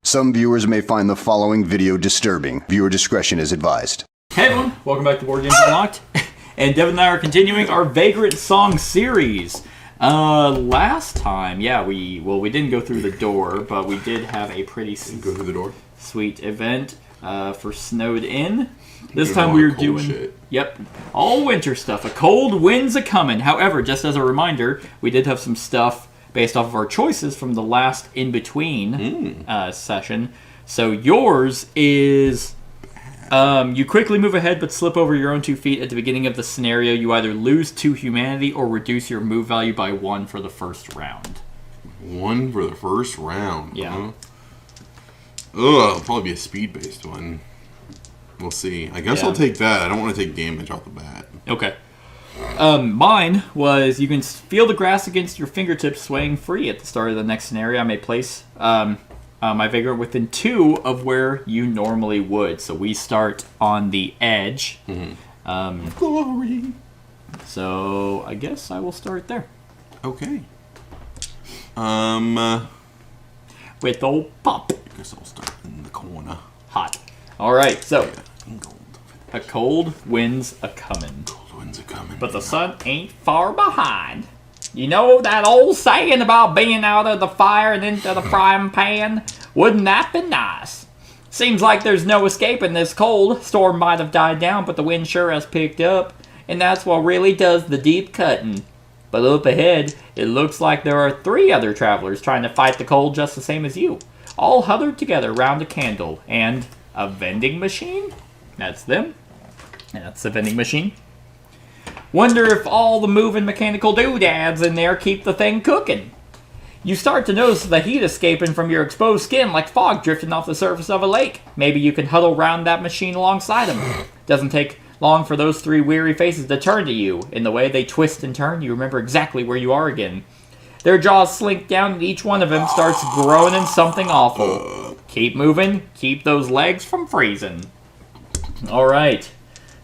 Some viewers may find the following video disturbing. Viewer discretion is advised. Hey everyone, welcome back to Board Games Unlocked. And Devin and I are continuing our Vagrantsong series. Last time, we didn't go through the door, but we did have a pretty sweet event for Snowed In. This time we were doing all winter stuff. A cold wind's a comin'. However, just as a reminder, we did have some stuff based off of our choices from the last in-between session. So yours is you quickly move ahead but slip over your own 2 feet at the beginning of the scenario. You either lose 2 humanity or reduce your move value by 1 for the first round. 1 for the first round? Yeah. Huh? It'll probably be a speed-based one. We'll see. I guess I'll take that. I don't want to take damage off the bat. Okay. Mine was you can feel the grass against your fingertips swaying free at the start of the next scenario. I may place my Vagrant within 2 of where you normally would. So we start on the edge. Glory! So I guess I will start there. Okay. With old Pop. I guess I'll start in the corner. Hot. Alright, so In gold. a cold wind's a comin'. Cold winds are coming. But the sun ain't far behind. You know that old saying about being out of the fire and into the frying pan? Wouldn't that be nice? Seems like there's no escaping this cold. Storm might have died down, but the wind sure has picked up. And that's what really does the deep cutting. But up ahead, it looks like there are 3 other travelers trying to fight the cold just the same as you. All huddled together round a candle and a vending machine? That's them. And that's the vending machine. Wonder if all the moving mechanical doodads in there keep the thing cooking. You start to notice the heat escaping from your exposed skin like fog drifting off the surface of a lake. Maybe you can huddle round that machine alongside them. Doesn't take long for those 3 weary faces to turn to you. In the way they twist and turn, you remember exactly where you are again. Their jaws slink down and each one of them starts groaning something awful. Keep moving, keep those legs from freezing. Alright.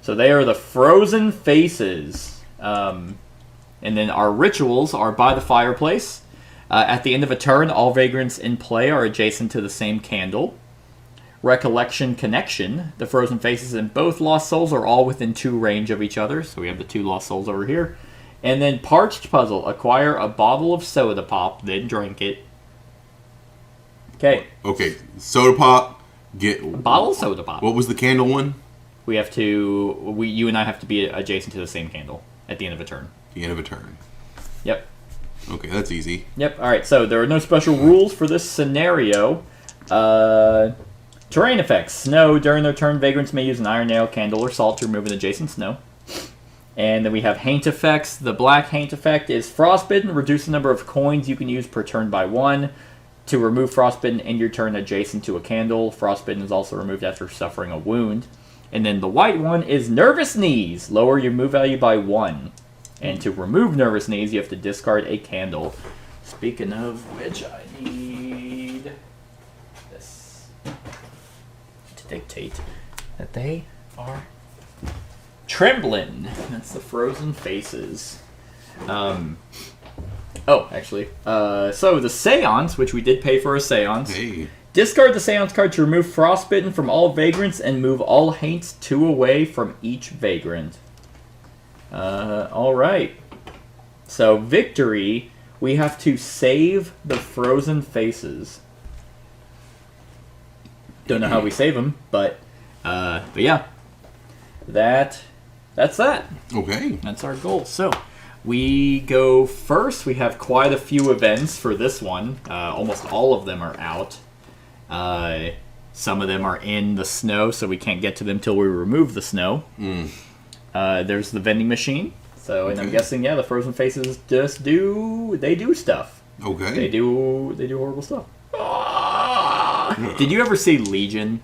So they are the frozen faces. And then our rituals are by the fireplace. At the end of a turn, all vagrants in play are adjacent to the same candle. Recollection connection. The frozen faces and both lost souls are all within 2 range of each other. So we have the 2 lost souls over here. And then parched puzzle. Acquire a bottle of soda pop, then drink it. Okay. Okay, soda pop. Get A bottle of soda pop. What was the candle one? We have to. You and I have to be adjacent to the same candle at the end of a turn. The end of a turn. Yep. Okay, that's easy. Yep. All right. So there are no special rules for this scenario. Terrain effects. Snow. During their turn, vagrants may use an iron nail, candle, or salt to remove an adjacent snow. And then we have haint effects. The black haint effect is frostbitten. Reduce the number of coins you can use per turn by 1. To remove frostbitten in your turn adjacent to a candle. Frostbitten is also removed after suffering a wound. And then the white one is nervous knees. Lower your move value by 1. And to remove nervous knees, you have to discard a candle. Speaking of which, I need this to dictate that they are trembling. That's the frozen faces. So the seance, which we did pay for a seance. Hey. Discard the seance card to remove frostbitten from all vagrants and move all haints 2 away from each vagrant. Alright. So victory, we have to save the frozen faces. Don't know how we save them, but yeah. That's that. Okay. That's our goal. So, we go first. We have quite a few events for this one. Almost all of them are out. Some of them are in the snow, so we can't get to them till we remove the snow. There's the vending machine. So, and I'm guessing, the frozen faces just do stuff. Okay. They do horrible stuff. Did you ever see Legion?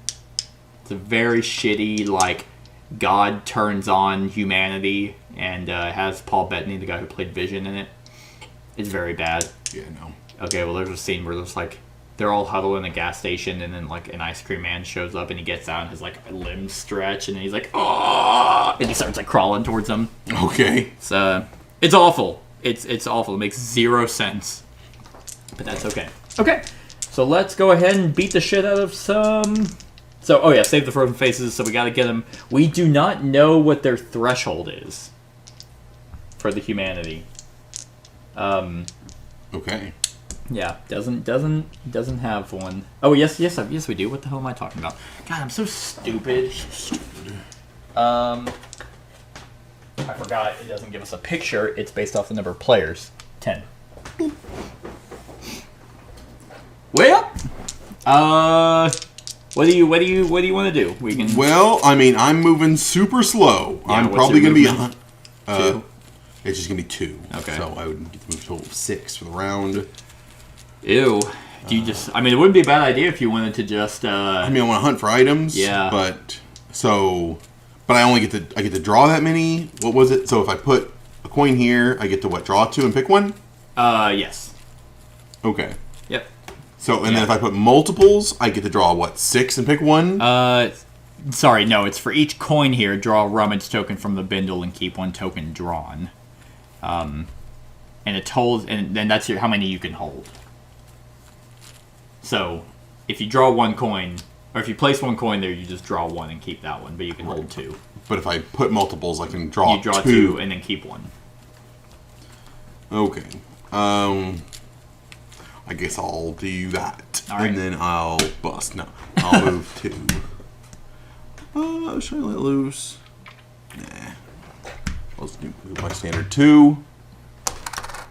It's a very shitty, God turns on humanity, and has Paul Bettany, the guy who played Vision, in it. It's very bad. Yeah, no. Okay, well, there's a scene where there's they're all huddled in a gas station, and then an ice cream man shows up, and he gets out, and his limbs stretch, and he's oh, and he starts crawling towards them. Okay. It's awful. It's awful. It makes 0 sense. But that's okay. Okay. So let's go ahead and beat the shit out of some... So, oh yeah, save the frozen faces, so we gotta get them... We do not know what their threshold is for the humanity. Okay. Yeah, doesn't have one. Oh, yes, we do. What the hell am I talking about? God, I'm so stupid. I forgot it doesn't give us a picture. It's based off the number of players. 10. Well, what do you want to do? We can. Well, I mean, I'm moving super slow. Yeah, I'm what's probably your going to be movement? 2. It's just going to be 2. Okay. So I would get to move a total of 6 for the round. Ew. Do you just? I mean, it wouldn't be a bad idea if you wanted to just. I mean, I want to hunt for items. Yeah. But I only get to draw that many. What was it? So if I put a coin here, I get to draw 2 and pick one. Yes. Okay. Yep. So then if I put multiples, I get to draw 6 and pick one. Sorry, no. It's for each coin here. Draw a rummage token from the bindle and keep 1 token drawn. And it holds, and then that's how many you can hold. So, if you draw 1 coin, or if you place 1 coin there, you just draw 1 and keep that one, but you can hold 2. But if I put multiples, I can draw 2. You draw 2 and then keep 1. Okay. I guess I'll do that. All right. And then I'll bust. No. I'll move 2. Should I let loose? Nah. Let's do my standard 2.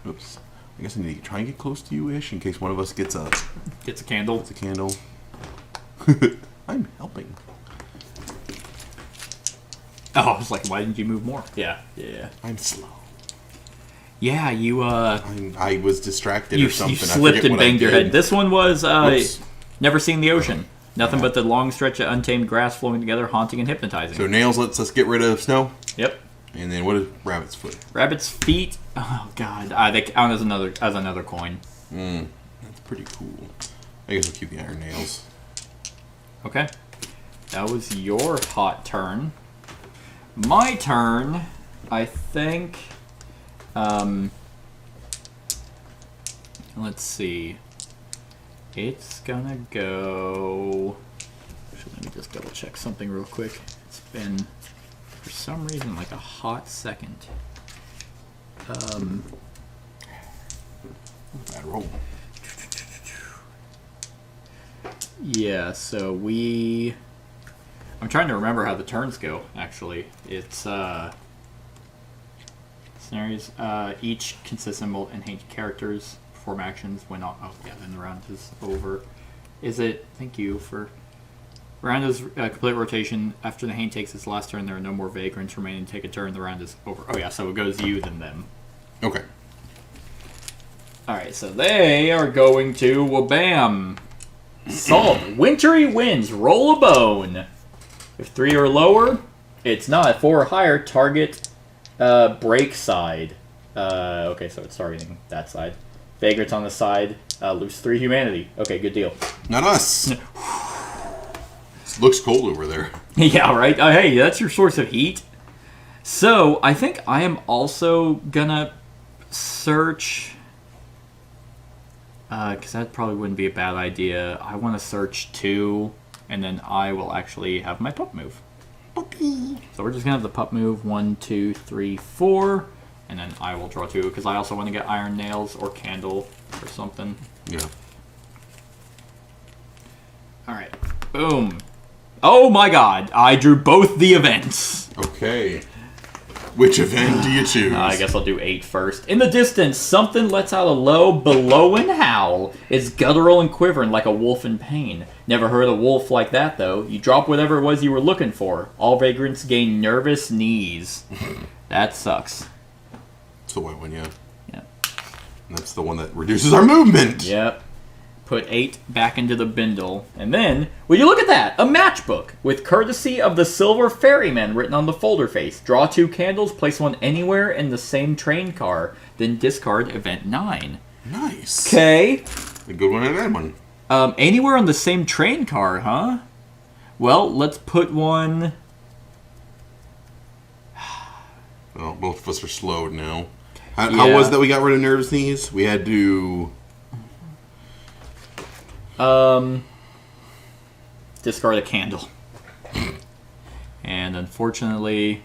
Oops. I guess I need to try and get close to you-ish in case one of us gets a candle. Gets a candle. I'm helping. Oh, I was like, why didn't you move more? Yeah. I'm slow. Yeah, you, I was distracted you or something. You slipped and banged your head. This one was, Whoops. Never seen the ocean. Nothing but the long stretch of untamed grass flowing together, haunting and hypnotizing. So nails lets us get rid of snow? Yep. And then what is rabbit's foot? Rabbit's feet. Oh God, they count as another coin. That's pretty cool. I guess I'll keep the iron nails. Okay, that was your hot turn. My turn. I think. Let's see. It's gonna go. Actually, let me just double check something real quick. It's been, for some reason, like a hot second. Bad roll. Yeah, so I'm trying to remember how the turns go, actually. It's, scenarios, each consists of enhanced characters, perform actions when all, oh yeah, then the round is over. Is it, thank you for, round is complete rotation. After the Hain takes its last turn, there are no more vagrants remaining. Take a turn, the round is over. Oh yeah, so it goes you, then them. Okay. Alright, so they are going to, well, bam. Salt. Wintry winds. Roll a bone. If 3 or lower, it's not. 4 or higher, target break side. Okay, so it's targeting that side. Vagrants on the side. Lose 3 humanity. Okay, good deal. Not us. Looks cold over there. Yeah, right? Hey, that's your source of heat. So, I think I am also gonna search... because that probably wouldn't be a bad idea. I want to search 2, and then I will actually have my pup move. Puppy. So we're just going to have the pup move 1, 2, 3, 4, and then I will draw 2, because I also want to get iron nails or candle or something. Yeah. Alright. Boom. Oh my god, I drew both the events. Okay. Which event do you choose? I guess I'll do 8 first. In the distance, something lets out a low, bellowing howl. It's guttural and quivering like a wolf in pain. Never heard a wolf like that, though. You drop whatever it was you were looking for. All vagrants gain nervous knees. That sucks. It's the white one, yeah. Yeah. And that's the one that reduces our movement. Yep. Put 8 back into the bindle. And then, will you look at that? A matchbook with courtesy of the Silver Ferryman written on the folder face. Draw 2 candles, place 1 anywhere in the same train car, then discard event 9. Nice. Okay. A good one and a bad one. Anywhere on the same train car, huh? Well, let's put 1... Well, both of us are slowed now. How was that we got rid of nervous knees? We had to... Discard a candle. And unfortunately,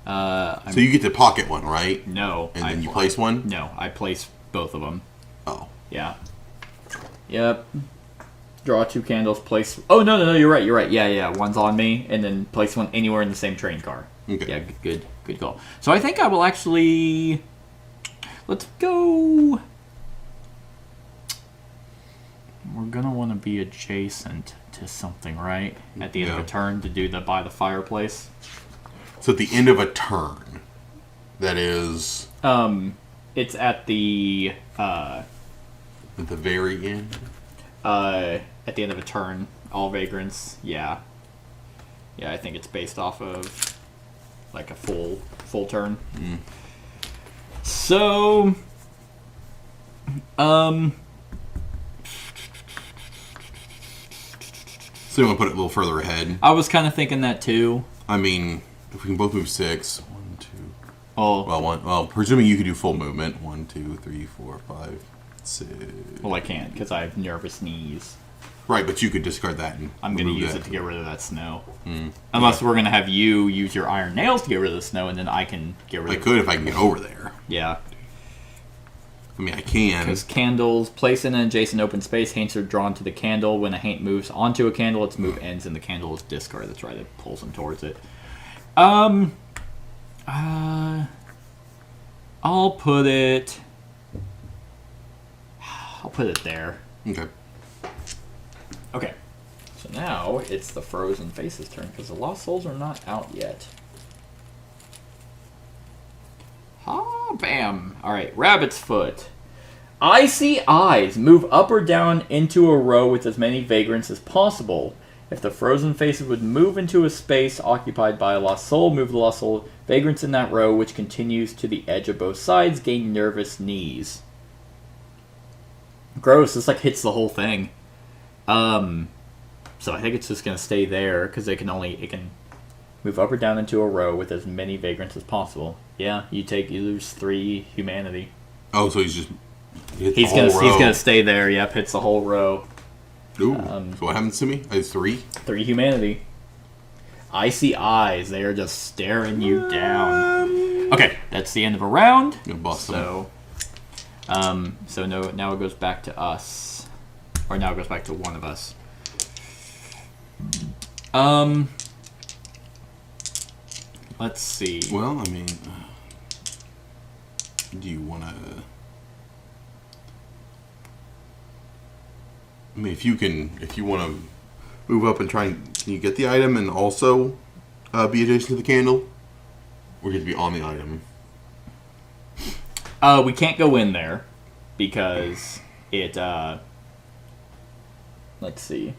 So you get to pocket one, right? no. And then you place one? No, I place both of them. Oh. Yeah. Yep. Draw 2 candles, place... Oh, no, you're right. Yeah. One's on me, and then place one anywhere in the same train car. Okay. Yeah, good call. So I think I will actually... Let's go... We're gonna want to be adjacent to something, right? At the end of a turn to do the by the fireplace. So at the end of a turn, that is... It's at the... At the very end? At the end of a turn, all vagrants, yeah. Yeah, I think it's based off of, like, a full turn. So... So you want to put it a little further ahead? I was kind of thinking that, too. I mean, if we can both move 6. 1, 2... Oh. Well, presuming you could do full movement. 1, 2, 3, 4, 5, 6... Well, I can't, because I have nervous knees. Right, but you could discard that and I'm going to remove use that. it to get rid of that snow. Unless we're going to have you use your iron nails to get rid of the snow, and then I can get rid I of could if I can get over there. Yeah. I mean, I can. Because candles, place in an adjacent open space, haints are drawn to the candle. When a haint moves onto a candle, its move ends and the candle is discarded. That's right, it pulls them towards it. I'll put it there. Okay. Okay. So now it's the Frozen Faces' turn, because the Lost Souls are not out yet. Ah, bam. Alright, Rabbit's Foot. Icy Eyes. Move up or down into a row with as many vagrants as possible. If the Frozen Faces would move into a space occupied by a Lost Soul, move the Lost Soul vagrants in that row, which continues to the edge of both sides, gain nervous knees. Gross, this like hits the whole thing. So I think it's just gonna stay there, because it can move up or down into a row with as many vagrants as possible. Yeah, you lose 3 humanity. Oh, so he's He's gonna stay there. Yep, hits the whole row. Ooh. So what happens to me? I have 3. 3 humanity. Icy Eyes. They are just staring you down. Okay, that's the end of a round. Gonna bust them. So now it goes back to us, or now it goes back to one of us. Let's see. Well, I mean, do you want to? I mean, if you want to move up and try and can you get the item and also be adjacent to the candle, or you have to be on the item? We can't go in there because it. Let's see.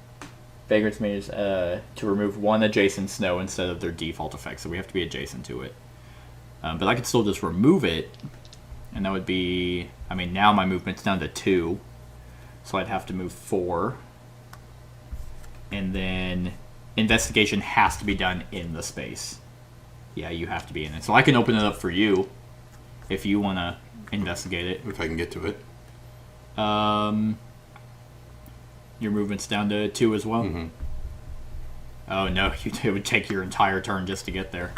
Vagrants may to remove 1 adjacent snow instead of their default effect, so we have to be adjacent to it. But I could still just remove it, and that would be... I mean, now my movement's down to 2, so I'd have to move 4. And then investigation has to be done in the space. Yeah, you have to be in it. So I can open it up for you if you want to investigate it. If I can get to it. Your movement's down to 2 as well? Mm-hmm. Oh no, it would take your entire turn just to get there.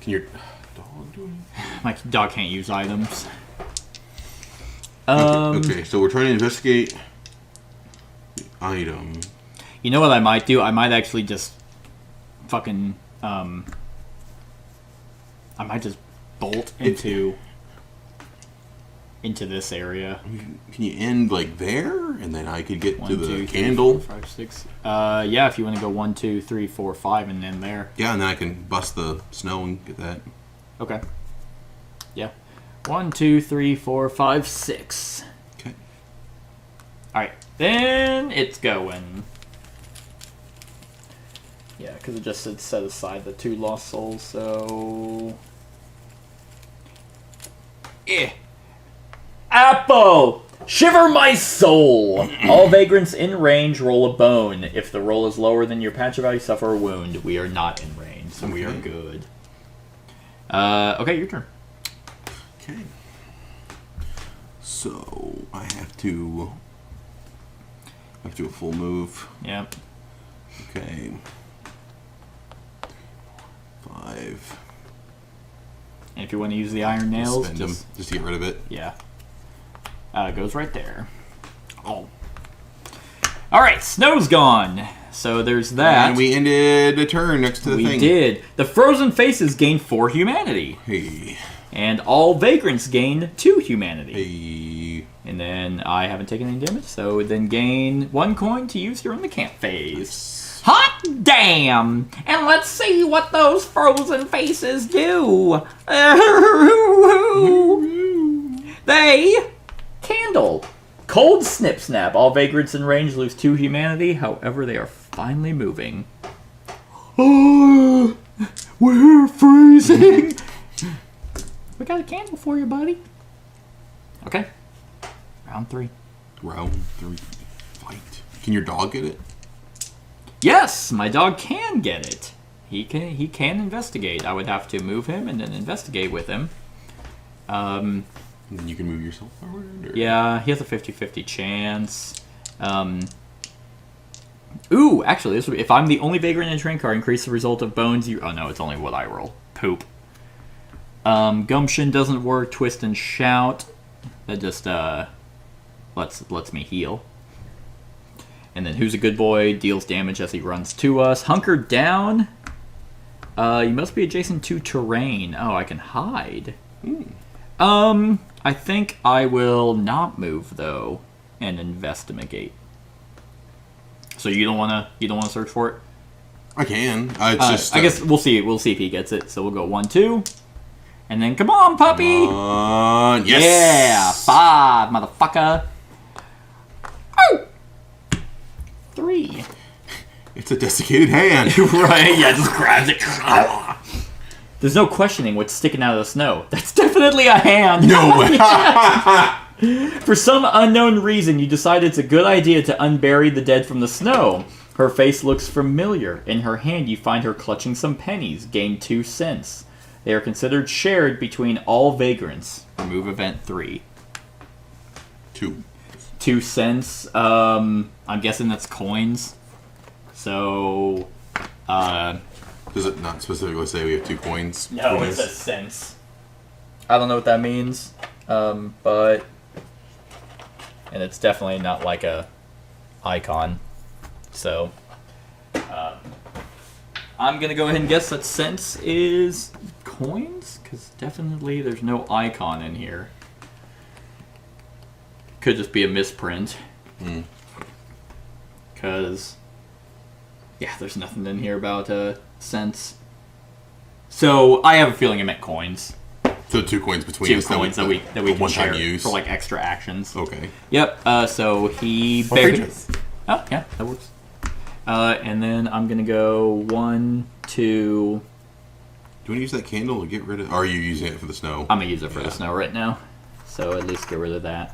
Can your dog do anything? My dog can't use items. Okay, so we're trying to investigate the item. You know what I might do? I might actually just fucking... I might just bolt into this area. Can you end like there, and then I could get 1, to the 2, 3, candle? 4, 5, 6. Yeah, if you want to go 1, 2, 3, 4, 5, and then there. Yeah, and then I can bust the snow and get that. Okay. Yeah. 1, 2, 3, 4, 5, 6. Okay. Alright, then it's going. Yeah, because it just said set aside the 2 lost souls, so... Apple! Shiver my soul! All vagrants in range roll a bone. If the roll is lower than your patch value, suffer a wound. We are not in range, so we are good. Okay, your turn. Okay. So I have to. Have to do a full move. Yep. Okay. 5. And if you want to use the iron nails, Spend them just to get rid of it. Yeah. Goes right there. Oh. All right, snow's gone. So there's that. And we ended a turn next to the thing. We did. The frozen faces gained 4 humanity. Hey. And all vagrants gain 2 humanity. Hey. And then I haven't taken any damage, so then gain 1 coin to use during the camp phase. Hot damn! And let's see what those frozen faces do. They candle. Cold snip snap. All vagrants in range lose 2 humanity. However, they are finally moving. Oh, we're freezing. We got a candle for you, buddy. Okay. Round 3. Round 3. Fight. Can your dog get it? Yes, my dog can get it. He can investigate. I would have to move him and then investigate with him. And then you can move yourself forward? Or? Yeah, he has a 50-50 chance. Ooh, actually, this would be, if I'm the only vagrant in a train car, increase the result of bones. Oh no, it's only what I roll. Poop. Gumption doesn't work. Twist and shout. That just lets me heal. And then who's a good boy deals damage as he runs to us. Hunker down. You must be adjacent to terrain. Oh, I can hide. I think I will not move though and investigate. So you don't wanna search for it? I can. It's just. I guess we'll see. We'll see if he gets it. So we'll go 1, 2, and then come on, puppy. Yes. Yeah, 5, motherfucker. Oh, 3. It's a desiccated hand. Right? Yeah, just grabs it. There's no questioning what's sticking out of the snow. That's definitely a hand. No way. For some unknown reason, you decide it's a good idea to unbury the dead from the snow. Her face looks familiar. In her hand, you find her clutching some pennies. Gain 2 cents. They are considered shared between all vagrants. Remove event 3. 2. 2 cents. I'm guessing that's coins. So, Does it not specifically say we have 2 coins? no, it says cents. I don't know what that means, but... And it's definitely not like a icon. So, I'm going to go ahead and guess that cents is coins? Because definitely there's no icon in here. Could just be a misprint. Because, yeah, there's nothing in here about cents. So, I have a feeling it meant coins. So 2 coins between 2 us coins that we can one-time share use. for like extra actions. Okay. Yep. So he buried. Oh yeah, that works. And then I'm gonna go 1, 2. Do you want to use that candle to get rid of? Or are you using it for the snow? I'm gonna use it for the snow right now. So at least get rid of that.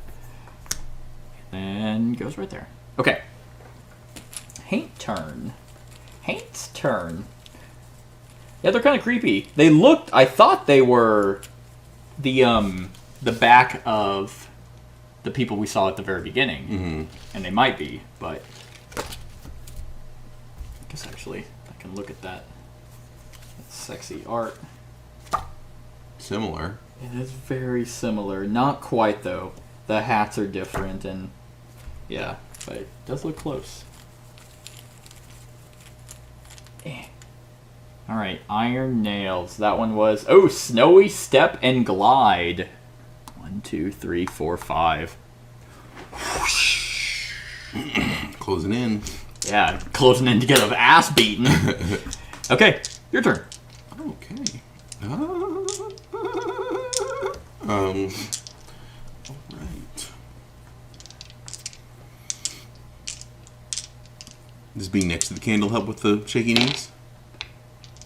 And goes right there. Okay. Haint turn. Haint's turn. Yeah, they're kind of creepy. They looked. I thought they were the back of the people we saw at the very beginning, and they might be, but I guess actually I can look at that. That's sexy art. Similar. It is very similar. Not quite though. The hats are different, and yeah, but it does look close. Alright, iron nails. That one was... Oh, snowy step and glide. 1, 2, 3, 4, 5. Closing in. Yeah, closing in to get an ass beaten. Okay, your turn. Okay. Alright. Does being next to the candle help with the shaky knees?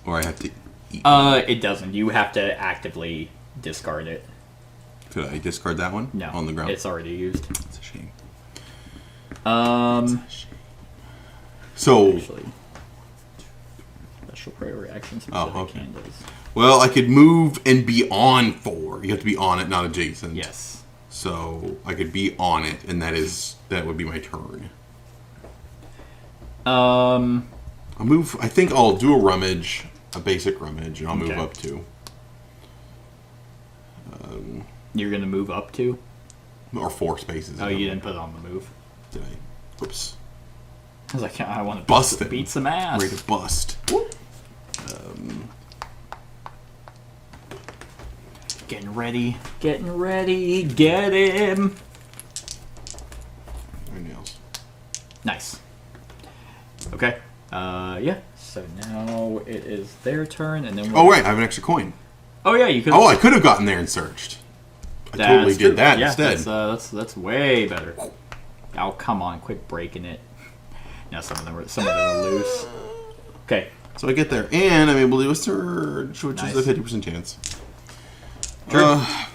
Or I have to eat? It doesn't. You have to actively discard it. Could I discard that one? No. On the ground? It's already used. It's a shame. So... Actually, special prayer reaction specific okay. candles. Well, I could move and be on 4. You have to be on it, not adjacent. Yes. So I could be on it, and that would be my turn. I'll move. I think I'll do a rummage, a basic rummage, and I'll move up 2. You're gonna move up 2? Or 4 spaces. Oh, you didn't put it on the move. Did I? Oops. I was like, I want to Bust it. beat some ass. Ready to bust. Getting ready. Getting ready. Get him. My nails. Nice. Okay. Yeah. So now it is their turn, and then. Oh, right. I have an extra coin. Oh yeah, you could. Oh, I could have gotten there and searched. I totally did that instead. That's way better. Oh, come on, quit breaking it. Now some of them are loose. Okay. So I get there, and I'm able to do a surge, which Nice. is a 50% chance. Sure. I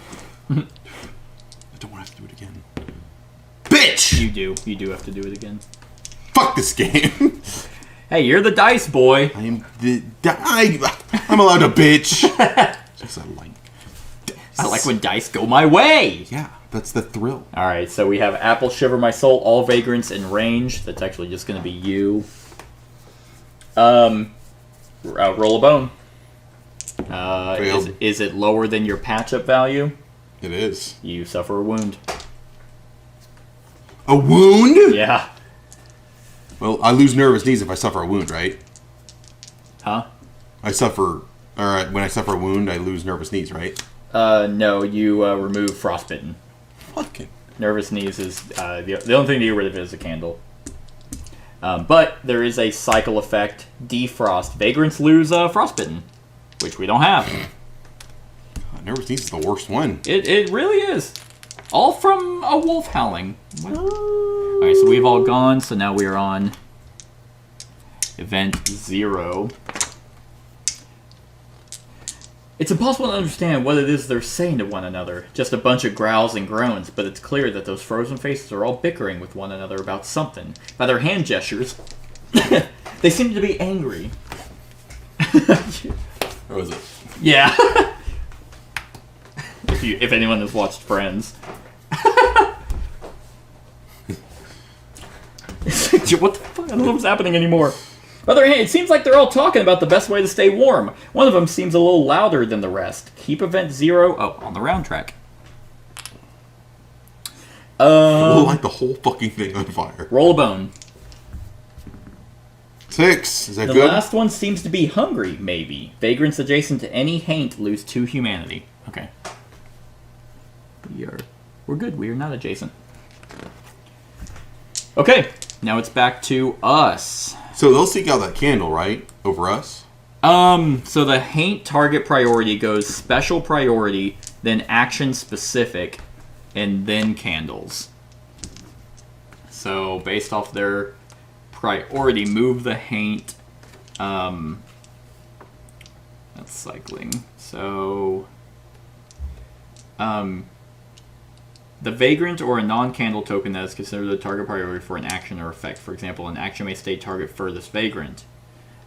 don't want to have to do it again. Bitch! You do have to do it again. Fuck this game. Hey, you're the dice boy. I am the... I'm allowed to bitch. Just I like... I like when dice go my way. Yeah, that's the thrill. All right, so we have Apple Shiver My Soul, all vagrants in range. That's actually just going to be you. Roll a bone. Is it lower than your patch-up value? It is. You suffer a wound. A wound? Yeah. Well, I lose nervous knees if I suffer a wound, right? Huh? When I suffer a wound, I lose nervous knees, right? No, you remove frostbitten. Fucking. Nervous knees is the only thing to get rid of is a candle. But there is a cycle effect. Defrost. Vagrants lose frostbitten, which we don't have. Nervous knees is the worst one. It really is. All from a wolf howling. Alright, so we've all gone, so now we are on event 0. It's impossible to understand what it is they're saying to one another. Just a bunch of growls and groans, but it's clear that those frozen faces are all bickering with one another about something. By their hand gestures, they seem to be angry. Or was it? Yeah. If anyone has watched Friends. What the fuck? I don't know what's happening anymore. On the other hand, it seems like they're all talking about the best way to stay warm. One of them seems a little louder than the rest. Keep event 0 on the round track. We'll light the whole fucking thing on fire. Roll a bone. 6. Is that The good? last one seems to be hungry, maybe. Vagrants adjacent to any haint lose 2 humanity. Okay. We're good. We are not adjacent. Okay. Now it's back to us. So they'll seek out that candle, right? Over us? So the haint target priority goes special priority, then action specific, and then candles. So based off their priority, move the haint. That's cycling. So the vagrant or a non-candle token that is considered the target priority for an action or effect. For example, an action may stay target furthest vagrant.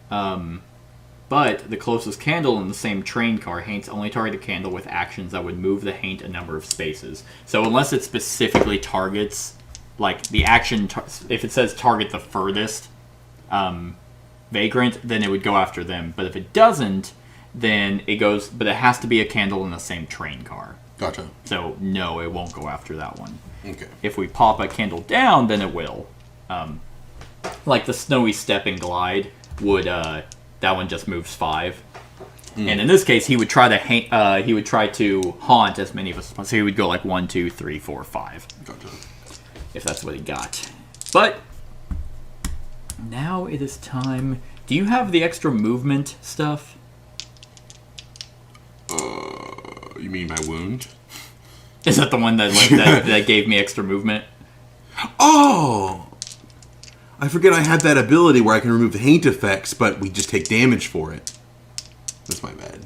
But the closest candle in the same train car, haints only target a candle with actions that would move the haint a number of spaces. So unless it specifically targets, like the action, if it says target the furthest vagrant, then it would go after them. But if it doesn't, then it goes, but it has to be a candle in the same train car. Gotcha. So, no, it won't go after that one. Okay. If we pop a candle down, then it will. Like the Snowy Step and Glide would, that one just moves 5. And in this case, he would try to haunt as many of us. So he would go like 1, 2, 3, 4, 5. Gotcha. If that's what he got. But, now it is time. Do you have the extra movement stuff? You mean my wound? Is that the one that that gave me extra movement? Oh! I forget I had that ability where I can remove the haint effects, but we just take damage for it. That's my bad.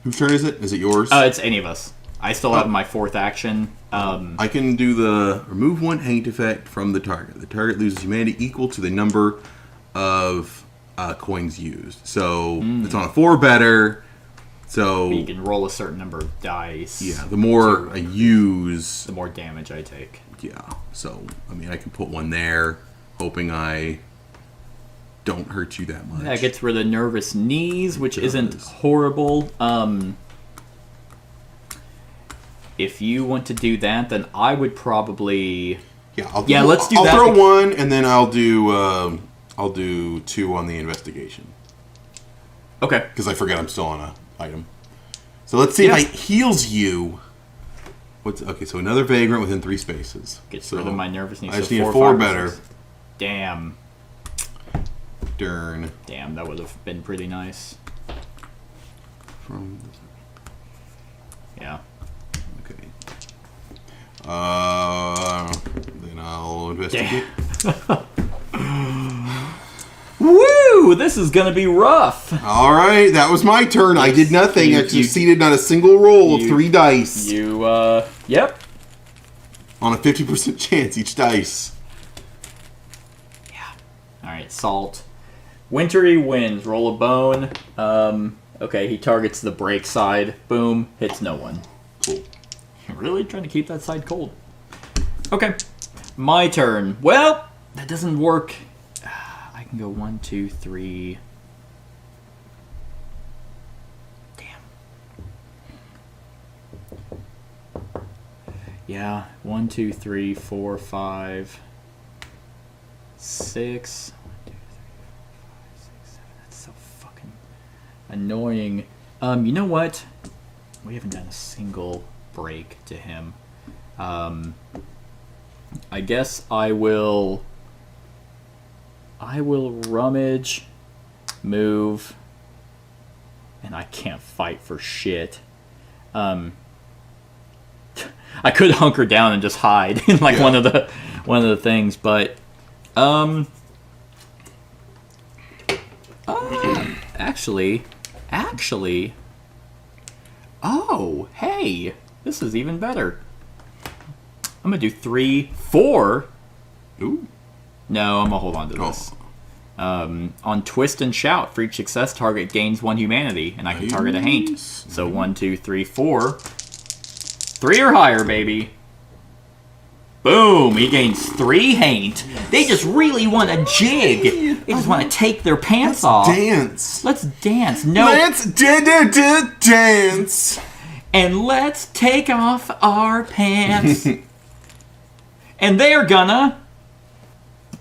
Whose turn is it? Is it yours? It's any of us. I still have my 4th action. I can do the remove 1 haint effect from the target. The target loses humanity equal to the number of coins used. So it's on a 4 or better. So you can roll a certain number of dice. Yeah, the more I use, the more damage I take. Yeah. So, I mean, I can put one there, hoping I don't hurt you that much. That gets rid of nervous knees, which It isn't does. horrible. If you want to do that, then I would probably... Yeah, let's do I'll that. throw one, and then I'll do 2 on the investigation. Okay. Because I forget I'm still on a item. So let's see if I heals you. Okay, so another vagrant within 3 spaces. Gets so rid of my nervous knees. I just so need a 4, 4 5, or better. 6. Damn. Darn. Damn, that would have been pretty nice. From Yeah. okay. Then I'll investigate. Woo! This is gonna be rough. All right, that was my turn. I did nothing. I succeeded not a single roll of 3 dice Yep. on a 50% chance each dice. Yeah. All right, salt. Wintry winds. Roll a bone. Okay, he targets the break side. Boom. Hits no one. Cool. Really trying to keep that side cold. Okay. My turn. Well, that doesn't work. I can go 1, 2, 3. Damn. Yeah. 1, 2, 3, 4, 5, 6. 1, 2, 3, 4, 5, 6, 7. That's so fucking annoying. You know what? We haven't done a single break to him. I guess I will rummage, move, and I can't fight for shit. I could hunker down and just hide in like one of the things, but actually, oh, hey, this is even better. I'm gonna do 3, 4. Ooh. No, I'm gonna hold on to this. On twist and shout, for each success, target gains 1 humanity, and I can target a haint. So 1, 2, 3, 4. 3 or higher, baby. Boom! He gains 3 haint. They just really want a jig. They just want to take their pants off. Dance. Let's dance. No. Let's dance. And let's take off our pants. And they're gonna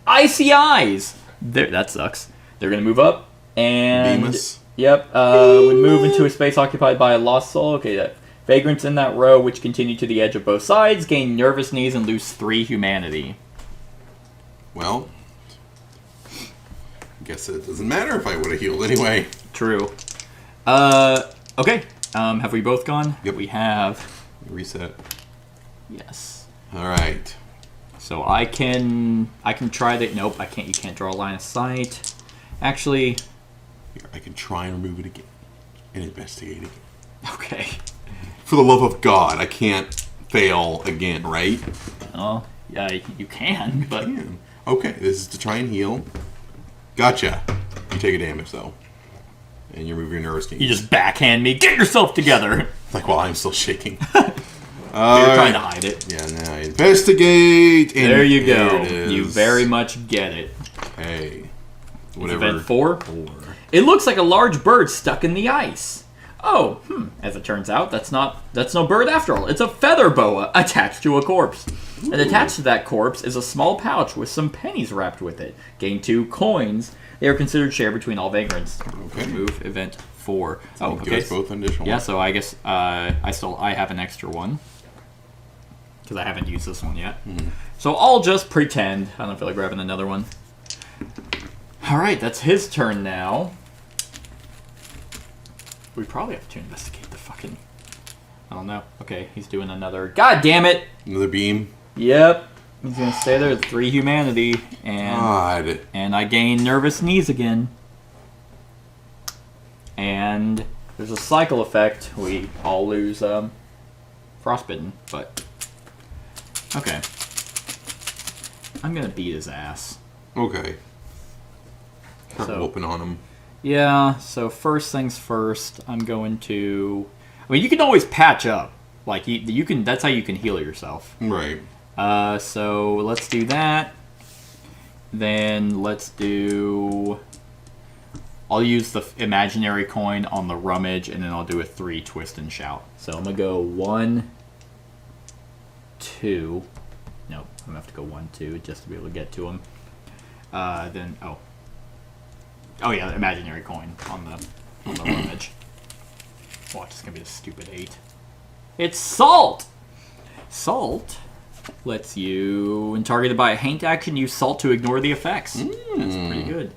icy eyes. That sucks. They're gonna move up and Bemis. Yep. Would move into a space occupied by a lost soul. Okay, vagrants in that row, which continue to the edge of both sides, gain nervous knees and lose 3 humanity. Well, I guess it doesn't matter if I would have healed anyway. True. Okay. Have we both gone? Yep. We have. Reset. Yes. All right. So I can try that. Nope, I can't. You can't draw a line of sight. Actually, Here, I can try and remove it again and investigate again. okay. For the love of God, I can't fail again, right? Oh, yeah, you can, but Damn. Okay, this is to try and heal. Gotcha. You take a damage though, and you remove your nervous gain. you just backhand me. Get yourself together. Like while I'm still shaking. You're trying to hide it. Yeah, now I investigate. And There you go. it is. You very much get it. Hey. It's Whatever. event 4. It looks like a large bird stuck in the ice. Oh, as it turns out, that's no bird after all. It's a feather boa attached to a corpse. And attached to that corpse is a small pouch with some pennies wrapped with it. Gain 2 coins. They are considered shared between all vagrants. Okay. Move event 4. Oh, Give okay. us both an additional. Yeah, so I guess I have an extra one. Because I haven't used this one yet. So I'll just pretend. I don't feel like grabbing another one. Alright, that's his turn now. We probably have to investigate the fucking... I don't know. Okay, he's doing another... God damn it! Another beam. Yep. He's gonna stay there. 3 humanity. And God. and I gain nervous knees again. And there's a cycle effect. We all lose frostbitten, but okay. I'm gonna beat his ass. Okay. So- Open on him. Yeah, so first things first, I'm going to... I mean, you can always patch up. Like, you can... That's how you can heal yourself. Right. So let's do that. Then let's do... I'll use the imaginary coin on the rummage, and then I'll do a 3 twist and shout. So I'm going to go 1, 2. Nope, I'm going to have to go 1, 2 just to be able to get to him. Then, oh yeah, the imaginary coin on the rummage. Watch, it's going to be a stupid 8. It's Salt! Salt lets you, when targeted by a haint action, use Salt to ignore the effects. That's pretty good.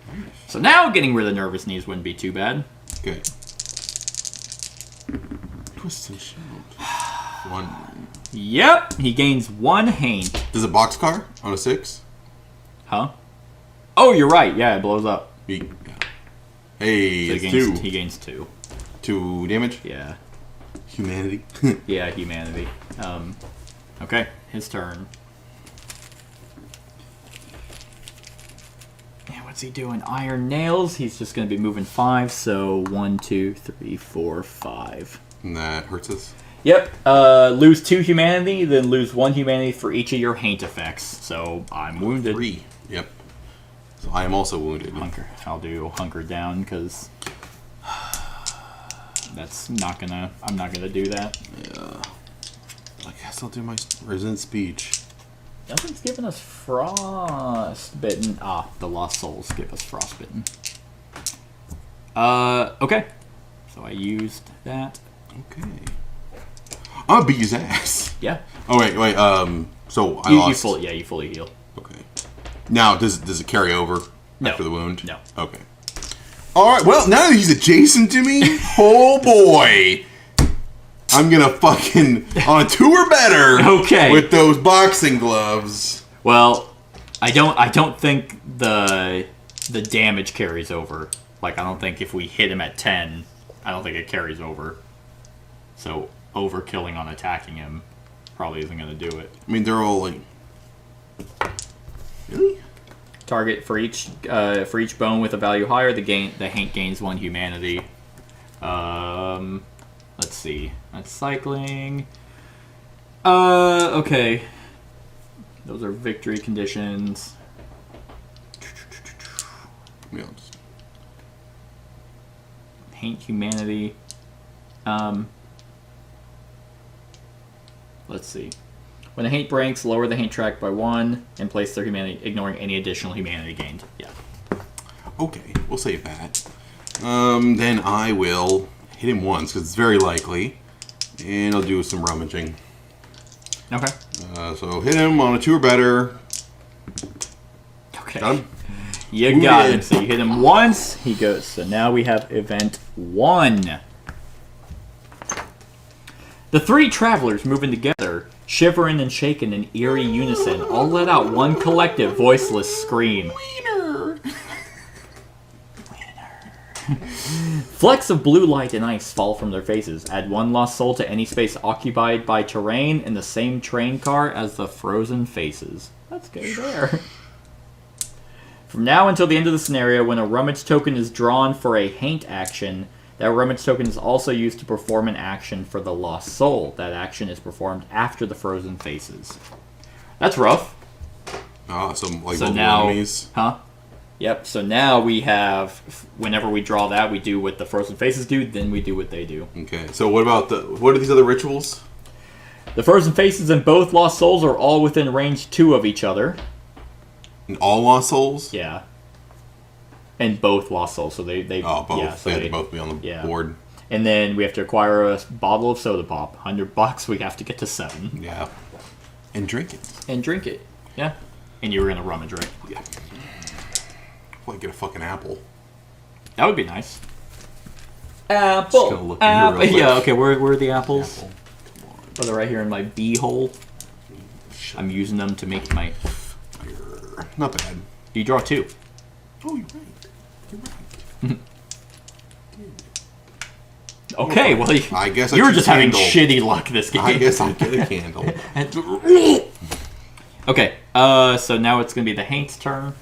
So now getting rid of nervous knees wouldn't be too bad. Okay. Twist and shout. 1. Yep, he gains 1 haint. Does a boxcar on a 6? Huh? Oh, you're right. Yeah, it blows up. Yeah. Hey, So it's 2. he gains 2. 2 damage? Yeah. Humanity. Yeah, humanity. Okay, his turn. And what's he doing? Iron Nails. He's just going to be moving 5. So 1, 2, 3, 4, 5. And that hurts us. Yep. Lose 2 humanity, then lose 1 humanity for each of your haint effects. So I'm wounded. 3. Yep. So I am also wounded. I'll do hunker down because that's not gonna. I'm not gonna do that. Yeah. I guess I'll do my resonant speech. Nothing's giving us frostbitten. Ah, the lost souls give us frostbitten. Okay. So I used that. Okay. I'm gonna beat his ass. Yeah. Oh wait. So I You lost. you fully heal. Okay. Now does it carry over No. after the wound? No. Okay. All right. Well, now that he's adjacent to me, oh boy, I'm gonna fucking on a 2 or better. Okay. With those boxing gloves. Well, I don't think the damage carries over. Like, I don't think if we hit him at 10, I don't think it carries over. So overkilling on attacking him probably isn't going to do it. I mean, they're all like... Really? Target for each bone with a value higher, the haint gains 1 humanity. Let's see. That's cycling. Okay. Those are victory conditions. Yeah, Haint humanity. Let's see. When a haint breaks, lower the haint track by 1 and place their humanity, ignoring any additional humanity gained. Yeah. Okay, we'll save that. Then I will hit him once, because it's very likely. And I'll do some rummaging. Okay. So hit him on a 2 or better. Okay. Got him? You got him. So you hit him once, he goes. So now we have event 1. The 3 travelers moving together, shivering and shaking in eerie unison, all let out one collective voiceless scream. Wiener! Flecks of blue light and ice fall from their faces. Add 1 lost soul to any space occupied by terrain in the same train car as the frozen faces. Let's go there. From now until the end of the scenario, when a rummage token is drawn for a haint action, that rummage token is also used to perform an action for the lost soul. That action is performed after the frozen faces. That's rough. Ah, some like So little now, enemies. huh? Yep. So now we have, whenever we draw that, we do what the frozen faces do. Then we do what they do. Okay, so what are these other rituals? The frozen faces and both lost souls are all within range 2 of each other. And all lost souls? Yeah. And both lost souls, so they Oh, both. Yeah, so they have to both be on the board. And then we have to acquire a bottle of soda pop. $100. We have to get to 7 Yeah. And drink it. and drink it. Yeah. And you were gonna rummage, right? Yeah. I'll get a fucking apple. That would be nice. Apple. Just gonna look in here real quick. Yeah. Okay. Where are the apples? Apple. Come on. Oh, they're right here in my bee hole. I'm using them to make my. Not bad. You draw 2. Oh, you're right. You're right. Okay. Well, I guess you were choose just having candle. shitty luck this game. I guess I'll get a candle. Okay, so now it's going to be the Haint's turn.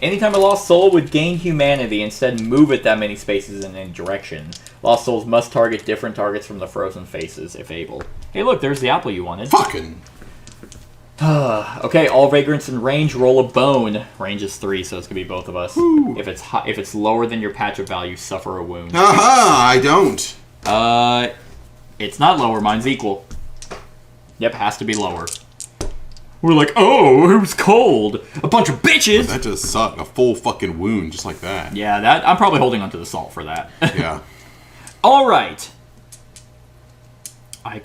Anytime a lost soul would gain humanity, instead move it that many spaces in any direction. Lost souls must target different targets from the frozen faces, if able. Hey, look, there's the apple you wanted. Fucking. Okay, all vagrants in range roll a bone. Range is 3, so it's gonna be both of us. Woo. If it's lower than your patch of value, suffer a wound. Aha! I don't. It's not lower. Mine's equal. Yep, has to be lower. We're like, oh, it was cold. A bunch of bitches. That just sucked. A full fucking wound, just like that. Yeah, that I'm probably holding onto the salt for that. Yeah. All right. I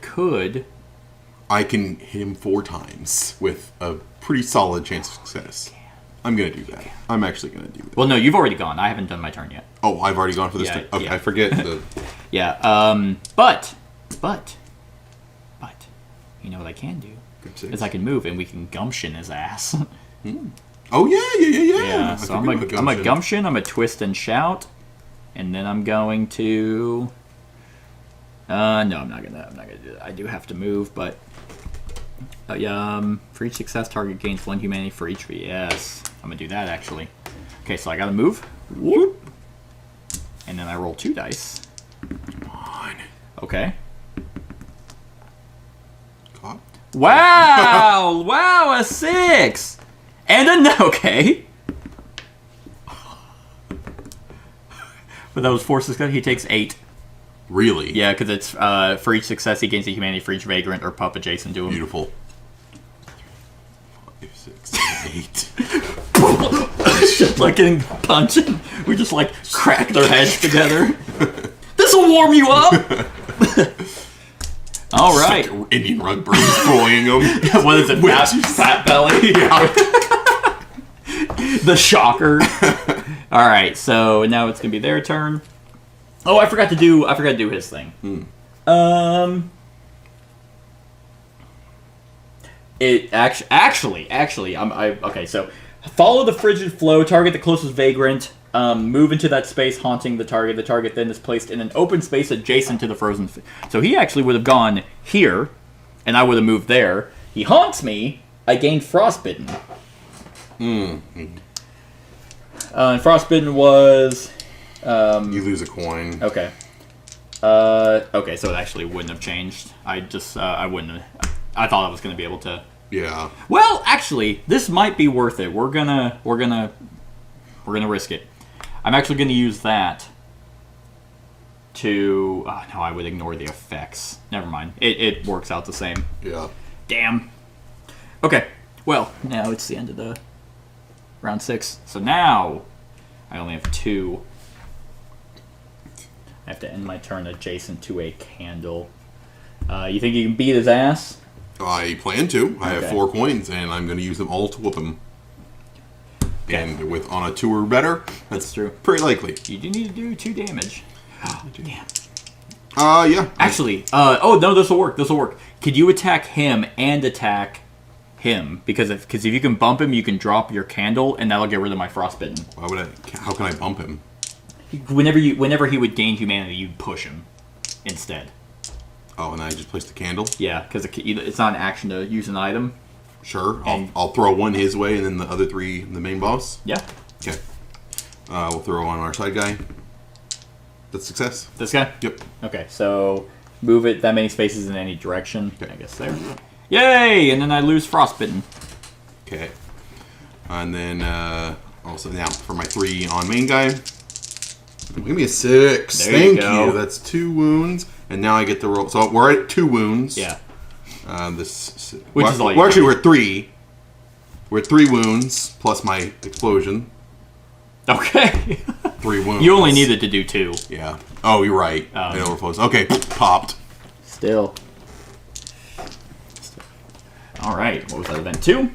can hit him 4 times with a pretty solid chance of success. I'm gonna do that. I'm actually gonna do that. Well, no, you've already gone. I haven't done my turn yet. Oh, I've already gone for this. Yeah, Okay, yeah. I forget the. Yeah. But, you know what I can do? Six. Is I can move and we can gumption his ass. Oh yeah. Yeah. I So I'm forget a about gumption. I'm a twist and shout, and then I'm going to. No, I'm not gonna do that. I do have to move, but. For each success, target gains 1 humanity for each. Yes, I'm gonna do that actually. Okay, so I gotta move. Whoop. And then I roll 2 dice. Come on. Okay. Caught. Wow! Wow, a 6! And a okay. But that was 4 success. He takes 8. Really? Yeah, because it's for each success he gains a humanity for each vagrant or pup adjacent to him. Beautiful. 5, 6, 8. Just like getting punched. We just like crack their heads together. This'll warm you up. All right. Like Indian rug burns bullying him. What is it? Fat belly. The shocker. All right. So now it's gonna be their turn. Oh, I forgot to do his thing. It actually, okay. So, follow the frigid flow. Target the closest vagrant. Move into that space, haunting the target. The target then is placed in an open space adjacent to the frozen. So he actually would have gone here, and I would have moved there. He haunts me. I gained frostbitten. And frostbitten was. You lose a coin. Okay. Okay, so it actually wouldn't have changed. I wouldn't have. I thought I was going to be able to. Yeah. Well, actually, this might be worth it. We're gonna risk it. I'm actually gonna use that to. Oh, no, I would ignore the effects. Never mind. It works out the same. Yeah. Damn. Okay. Well, now it's the end of the round 6. So now I only have 2. I have to end my turn adjacent to a candle. You think you can beat his ass? I plan to. I have Okay. 4 coins, and I'm going to use them all to whoop him. Okay. And with on a 2 or better, That's true. pretty likely. You do need to do 2 damage. Damn. Yeah. Actually, oh no, this will work. This will work. Could you attack him and attack him? Because if you can bump him, you can drop your candle, and that'll get rid of my frostbitten. Why would I? How can I bump him? Whenever he would gain humanity, you'd push him instead. Oh, and I just placed the candle? Yeah, because it's not an action to use an item. Sure. And- I'll throw 1 his way, and then the other 3 the main boss. Yeah. Okay. We'll throw on our side guy. That's success. This guy? Yep. Okay, so move it that many spaces in any direction. Okay. I guess there. Yay! And then I lose frostbitten. Okay. And then also now for my 3 on main guy. Give me a 6. There you Thank go. you. That's 2 wounds, and now I get the roll. So we're at 2 wounds. Yeah. Which is all you well, actually, get. we're at 3. We're at 3 wounds plus my explosion. Okay. 3 wounds. You only needed to do 2. Yeah. Oh, you're right. It overflows. Okay, popped. Still. All right. What was that event 2?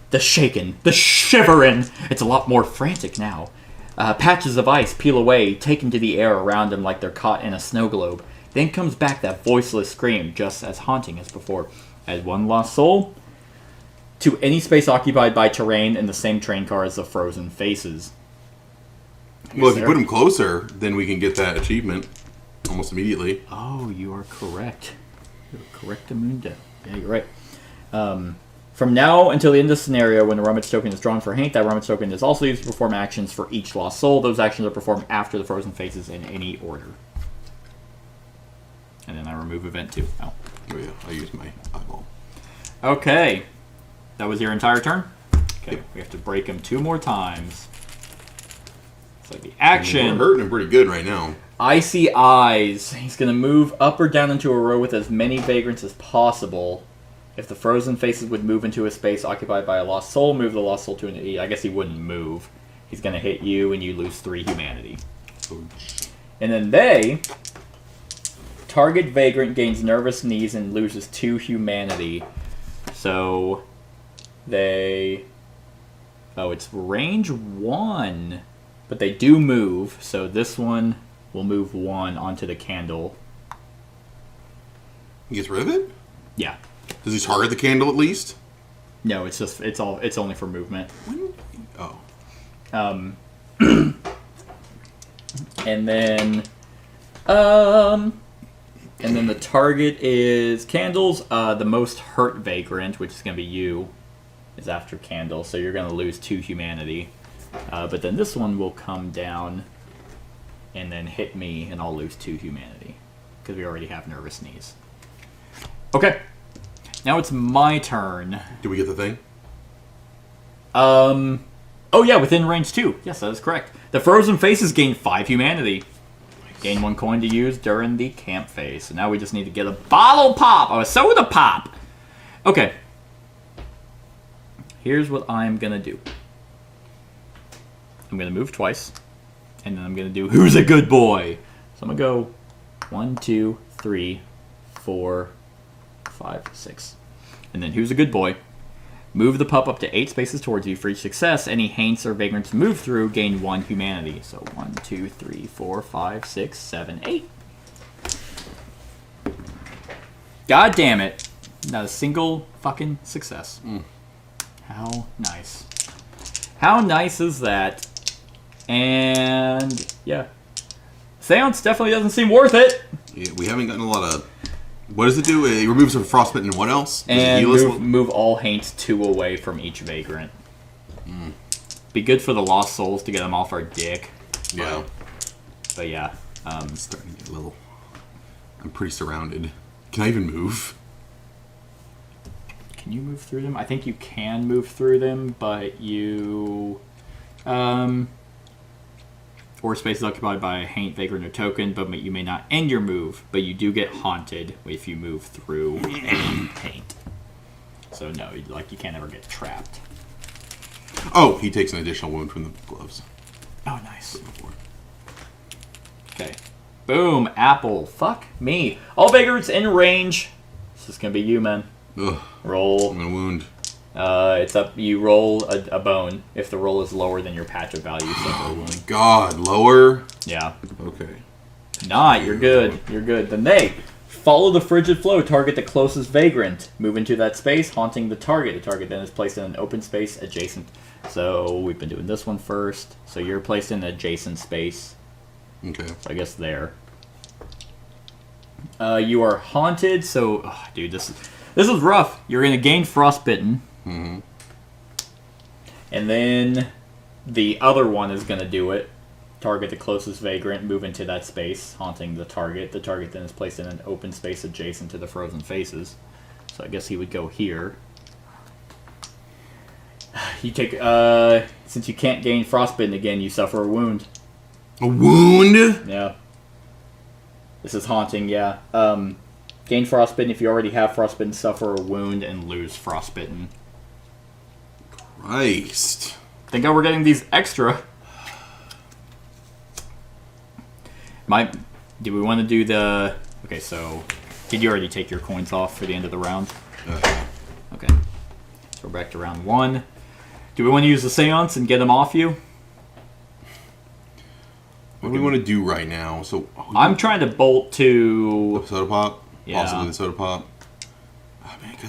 The shaking, the shivering. It's a lot more frantic now. Patches of ice peel away, taken to the air around him like they're caught in a snow globe. Then comes back that voiceless scream, just as haunting as before. Add 1 lost soul to any space occupied by terrain in the same train car as the frozen faces. Well, if you put him closer, then we can get that achievement almost immediately. Oh, you are correct. You're correct, Amunda. Yeah, you're right. From now until the end of the scenario, when the rummage token is drawn for Haint, that rummage token is also used to perform actions for each lost soul. Those actions are performed after the frozen faces in any order. And then I remove event 2. Oh. Oh yeah, I use my eyeball. Okay. That was your entire turn? Okay, we have to break him 2 more times. So the action... We're hurting him pretty good right now. Icy Eyes. He's going to move up or down into a row with as many vagrants as possible. If the frozen faces would move into a space occupied by a lost soul, move the lost soul to an E. I guess he wouldn't move. He's going to hit you, and you lose 3 humanity. Ouch. And then they... Target vagrant gains nervous knees and loses 2 humanity. So... They... Oh, it's range 1. But they do move, so this one will move 1 onto the candle. He gets rid of it? Yeah. Does he target the candle at least? No, it's only for movement. Oh. And then the target is candles. The most hurt vagrant, which is gonna be you, is after candle, so you're gonna lose 2 humanity. But then this one will come down and then hit me, and I'll lose 2 humanity because we already have nervous knees. Okay, now it's my turn. Do we get the thing? Oh yeah, within range 2. Yes, that is correct. The frozen faces gain 5 humanity. Nice. Gain 1 coin to use during the camp phase. So now we just need to get a bottle pop, or a soda pop. Okay. Here's what I'm gonna do. I'm gonna move twice, and then I'm gonna do Who's a Good Boy? So I'm gonna go 1, 2, 3, 4, 5, 6. And then Who's a Good Boy? Move the pup up to 8 spaces towards you. For each success, any haints or vagrants move through gain 1 humanity. So 1, 2, 3, 4, 5, 6, 7, 8. God damn it. Not a single fucking success. How nice. How nice is that? And yeah. Seance definitely doesn't seem worth it. Yeah, we haven't gotten a lot of... What does it do? It removes some frostbitten and what else? Does And it heal us? move all haints 2 away from each vagrant. Be good for the lost souls to get them off our dick. Yeah. But yeah. It's starting to get a little... I'm pretty surrounded. Can I even move? Can you move through them? I think you can move through them, but you... Or space is occupied by a haint, vagrant, or token, but you may not end your move, but you do get haunted if you move through a haint. So no, you can't ever get trapped. Oh, he takes an additional wound from the gloves. Oh, nice. Okay. Boom, apple. Fuck me. All vagrants in range. This is gonna be you, man. Ugh. Roll. I'm gonna wound. It's up. You roll a bone. If the roll is lower than your patch of value, suffer a wound. God, lower? Yeah. Okay. Not. You're good. You're good. Then they follow the frigid flow. Target the closest vagrant. Move into that space, haunting the target. The target then is placed in an open space adjacent. So we've been doing this one first. So you're placed in an adjacent space. Okay. So I guess there. You are haunted. So, dude, this is rough. You're gonna gain frostbitten. Mm-hmm. And then the other one is going to do it. Target the closest vagrant, move into that space, haunting the target. The target then is placed in an open space adjacent to the frozen faces. So I guess he would go here. You take, since you can't gain frostbitten again, you suffer a wound. A wound? Yeah. This is haunting, yeah. Gain frostbitten if you already have frostbitten, suffer a wound, and lose frostbitten. Christ. Think how we're getting these extra. Do we want to do the... Okay, so... Did you already take your coins off for the end of the round? Okay. So we're back to round 1. Do we want to use the seance and get them off you? What do we want to do right now? So I'm trying to bolt to... The soda pop? Yeah. Possibly the soda pop?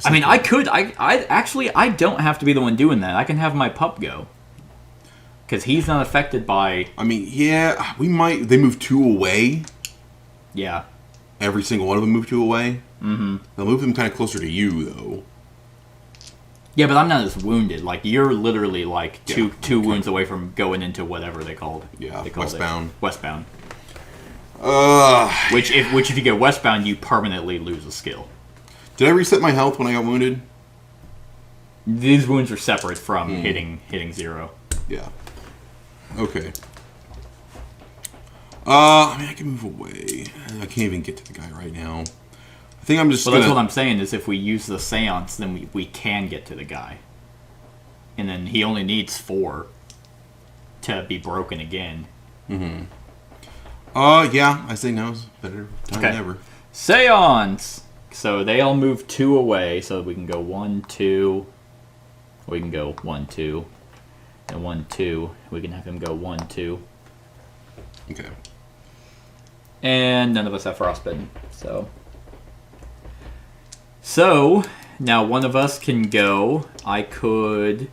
I don't have to be the one doing that. I can have my pup go. Because he's not affected by... I mean, yeah, we might... They move 2 away. Yeah. Every single one of them move 2 away. Mm-hmm. They'll move them kind of closer to you, though. Yeah, but I'm not as wounded. Like, you're literally, like, two wounds away from going into whatever they called. Yeah, they called westbound. Westbound. Which if you get westbound, you permanently lose a skill. Did I reset my health when I got wounded? These wounds are separate from hitting 0. Yeah. Okay. I mean, I can move away. I can't even get to the guy right now. I think I'm just Well, that's what I'm saying, is if we use the seance, then we can get to the guy. And then he only needs 4 to be broken again. Mm-hmm. Yeah, I say now's better time than ever. Seance! So they all move 2 away, so we can go 1, 2. We can go 1, 2. And 1, 2. We can have him go 1, 2. Okay. And none of us have frostbitten, So, now one of us can go. I can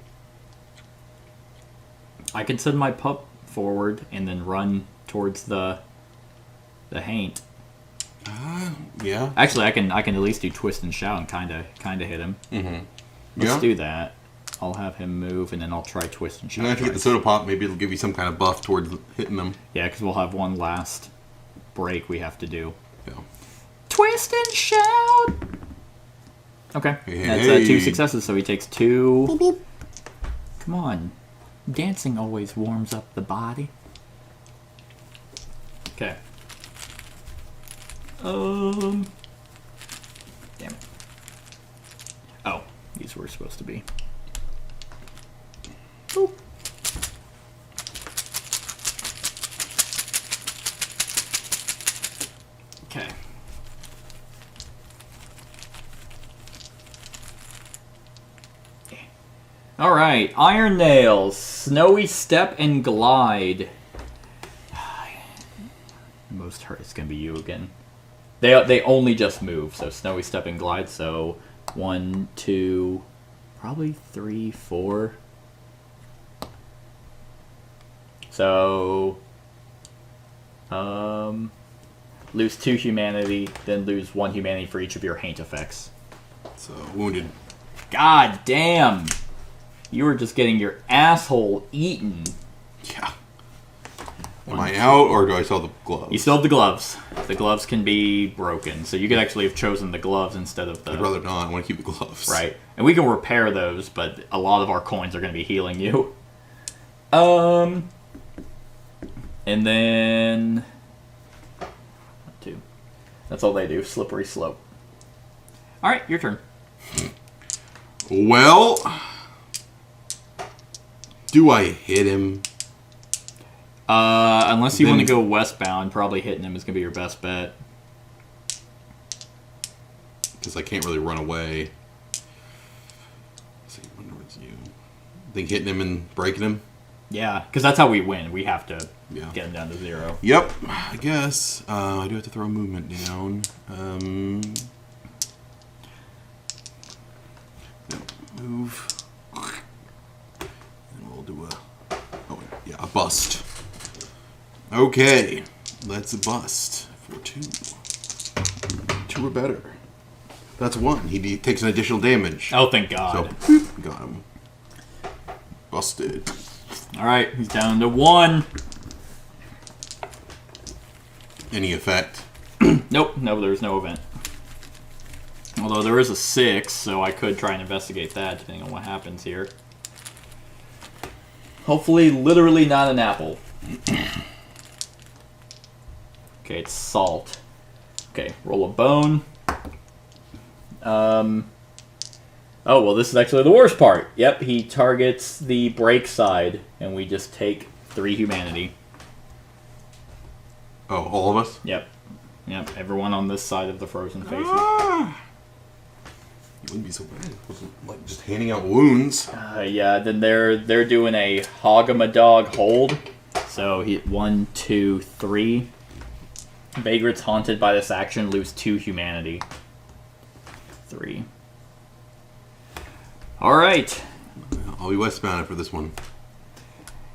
send my pup forward and then run towards the haint. Yeah. Actually, I can at least do twist and shout and kind of hit him. Mm-hmm. Let's do that. I'll have him move and then I'll try twist and shout. And if you get the soda pop, maybe it'll give you some kind of buff towards hitting them. Yeah, because we'll have one last break we have to do. Yeah. Twist and shout. Okay, that's 2 successes, so he takes 2. Boop, boop. Come on. Dancing always warms up the body. Okay. Damn it. Oh, these were supposed to be. Boop. Okay. Alright, Iron Nails, Snowy Step and Glide. Most hurt is going to be you again. They only just move, so Snowy Step and Glide, so 1, 2, probably 3, 4. So, lose 2 humanity, then lose 1 humanity for each of your haint effects. So, wounded. God damn! You were just getting your asshole eaten. Yeah. Am I out, or do I still have the gloves? You still have the gloves. The gloves can be broken, so you could actually have chosen the gloves instead of the... I'd rather not. I want to keep the gloves. Right. And we can repair those, but a lot of our coins are going to be healing you. And then... 2. That's all they do. Slippery slope. Alright, your turn. Well... Do I hit him? Unless you want to go westbound, probably hitting him is going to be your best bet. Because I can't really run away. Let's see, I wonder what's you. Think hitting him and breaking him? Yeah, because that's how we win. We have to get him down to 0. Yep, I guess. I do have to throw movement down. Move. And we'll do a bust. Okay, let's bust for 2. 2 or better. That's 1. He takes an additional damage. Oh, thank God. So, got him. Busted. Alright, he's down to 1. Any effect? Nope, no, there's no event. Although there is a 6, so I could try and investigate that, depending on what happens here. Hopefully, literally not an apple. Okay, it's salt. Okay, roll a bone. Oh, well, this is actually the worst part. Yep, he targets the break side, and we just take 3 humanity. Oh, all of us? Yep. Yep, everyone on this side of the frozen faces. It wouldn't be so bad. It wasn't like just handing out wounds. Yeah, then they're doing a hog 'em a dog hold. So he 1, 2, 3. Vagrant's haunted by this action, lose 2 humanity. 3. Alright. I'll be westbound for this one.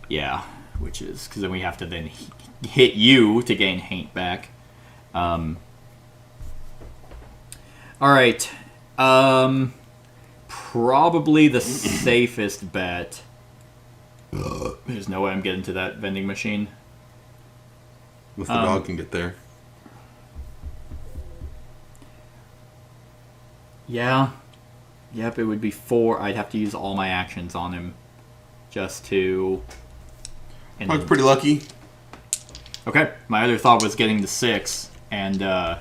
Yeah, which is, because then we have to then hit you to gain haint back. Alright. probably the safest bet. There's no way I'm getting to that vending machine. If the dog can get there. Yeah. Yep, it would be 4. I'd have to use all my actions on him just to... I was pretty lucky. Okay, my other thought was getting the 6, and I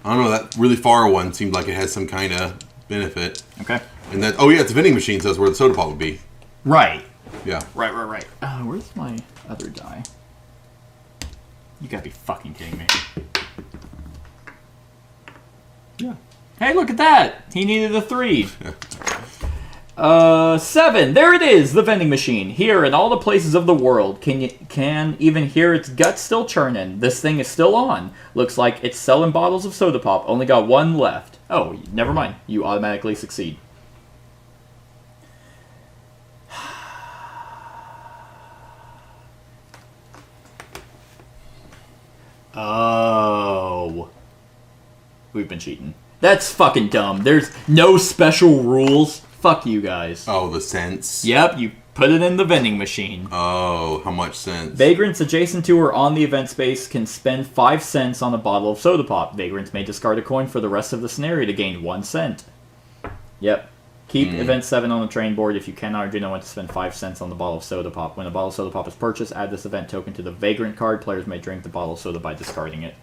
don't know, that really far one seemed like it has some kind of benefit. okay. And that, oh yeah, it's a vending machine, so that's where the soda pop would be. Right. Yeah. Right. Where's my other die? You gotta be fucking kidding me. Yeah. Hey, look at that! He needed a 3. 7. There it is, the vending machine. Here, in all the places of the world, can even hear its guts still churning. This thing is still on. Looks like it's selling bottles of soda pop. Only got 1 left. Oh, never mind. You automatically succeed. Oh. We've been cheating. That's fucking dumb. There's no special rules. Fuck you guys. Oh, the cents? Yep, you put it in the vending machine. Oh, how much cents? Vagrants adjacent to or on the event space can spend 5 cents on a bottle of soda pop. Vagrants may discard a coin for the rest of the scenario to gain 1 cent. Yep. Keep event 7 on the train board if you cannot or do not want to spend 5 cents on the bottle of soda pop. When a bottle of soda pop is purchased, add this event token to the Vagrant card. Players may drink the bottle of soda by discarding it.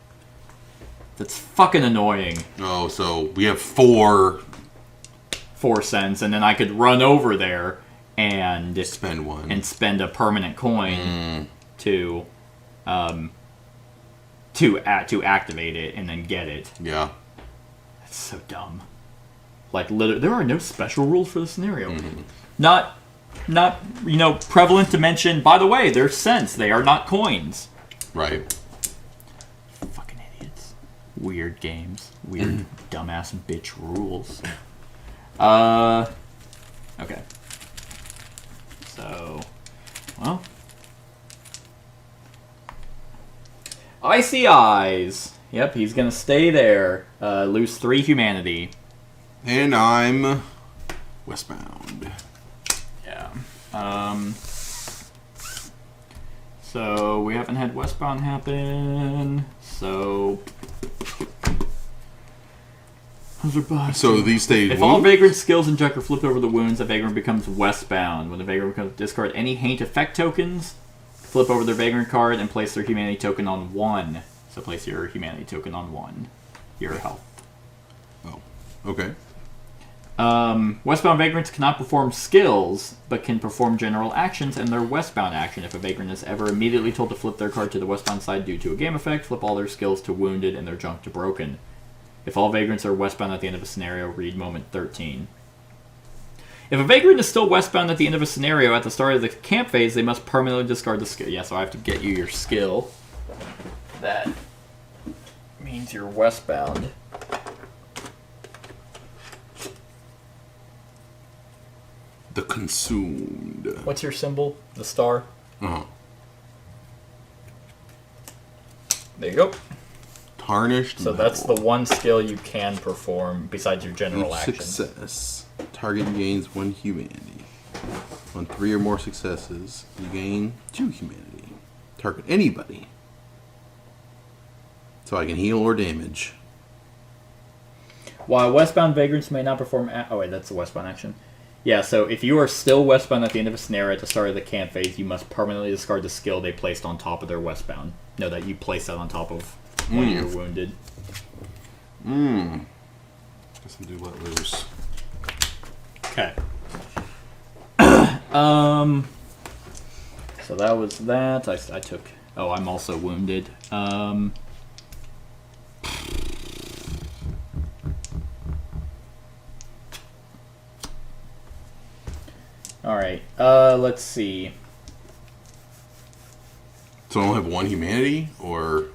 That's fucking annoying. Oh, so we have 4 cents, and then I could run over there and spend 1 and spend a permanent coin to activate it and then get it. Yeah. That's so dumb. Like, there are no special rules for the scenario. Not prevalent to mention. By the way, they're cents. They are not coins. Right. Fucking idiots. Weird games. Weird dumbass bitch rules. Okay. So, well. Icy Eyes. Yep, he's gonna stay there. Lose 3 humanity. And I'm westbound. Yeah. So, we haven't had westbound happen. So... So these stay If wounds? all Vagrant skills and check are flipped over the wounds, the Vagrant becomes westbound. When the Vagrant becomes discard any Haint effect tokens, flip over their Vagrant card, and place their humanity token on 1. So place your humanity token on 1. Your health. Oh, okay. Westbound Vagrants cannot perform skills, but can perform general actions and their westbound action. If a Vagrant is ever immediately told to flip their card to the westbound side due to a game effect, flip all their skills to wounded and their junk to broken. If all Vagrants are westbound at the end of a scenario, read moment 13. If a Vagrant is still westbound at the end of a scenario at the start of the camp phase, they must permanently discard the skill. Yeah, so I have to get you your skill. That means you're westbound. The Consumed. What's your symbol? The star? Uh-huh. There you go. Tarnished So that's the one skill you can perform besides your general action. Success. Target gains 1 humanity. On 3 or more successes, you gain 2 humanity. Target anybody. So I can heal or damage. While westbound Vagrants may not perform... oh, wait, that's the westbound action. Yeah, so if you are still westbound at the end of a scenario at the start of the camp phase, you must permanently discard the skill they placed on top of their westbound. Know that you place that on top of when you're wounded. Guess I'll do let loose. Okay. So that was that. I took... Oh, I'm also wounded. Alright, let's see. So I don't have 1 humanity, or...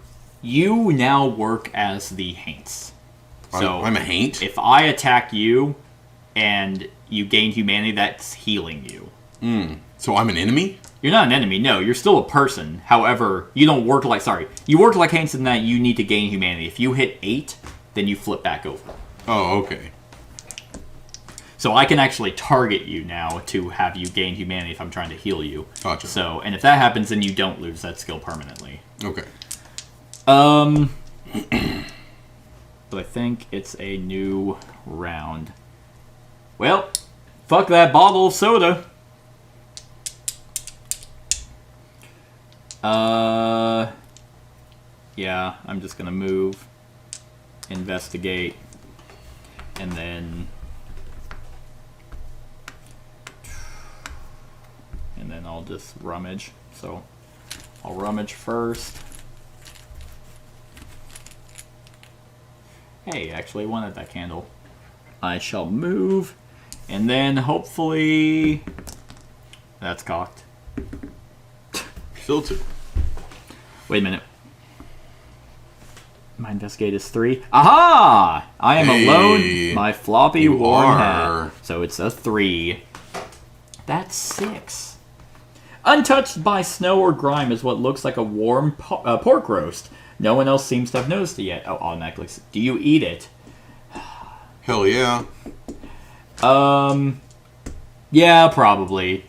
You now work as the Haints. So I'm a Haint? If I attack you and you gain humanity, that's healing you. So I'm an enemy? You're not an enemy, no. You're still a person. However, you don't work like... Sorry. You work like Haints in that you need to gain humanity. If you hit 8, then you flip back over. Oh, okay. So I can actually target you now to have you gain humanity if I'm trying to heal you. Gotcha. So, and if that happens, then you don't lose that skill permanently. Okay. But I think it's a new round. Well, fuck that bottle of soda. Yeah, I'm just gonna move, investigate, and then I'll just rummage. So I'll rummage first. Hey, actually wanted that candle. I shall move, and then hopefully that's cocked. Still 2. Wait a minute. My investigate is 3. Aha! I am alone. My floppy you worn are. hat. So it's a 3. That's 6. Untouched by snow or grime is what looks like a warm pork roast. No one else seems to have noticed it yet. Oh, automatically. Do you eat it? Hell yeah. Yeah, probably.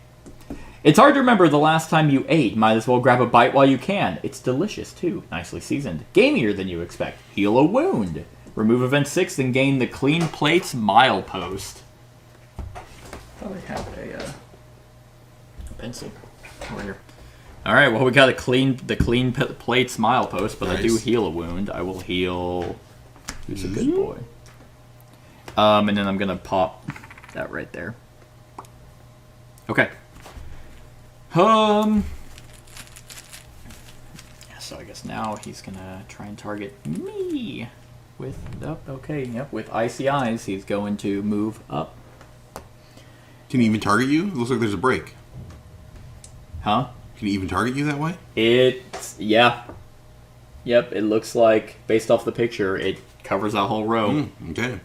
It's hard to remember the last time you ate. Might as well grab a bite while you can. It's delicious, too. Nicely seasoned. Gamier than you expect. Heal a wound. Remove event 6 and gain the Clean Plates milepost. I thought I had a pencil over here. Alright, well, we got the Clean Plates milepost, but nice. I do heal a wound. I will heal... Who's a good boy? And then I'm going to pop that right there. Okay. Yeah, so I guess now he's gonna try and target me with with icy eyes. He's going to move up. Can he even target you? It looks like there's a break. Huh? Can he even target you that way? Yeah. Yep, it looks like, based off the picture, it covers that whole row. Okay.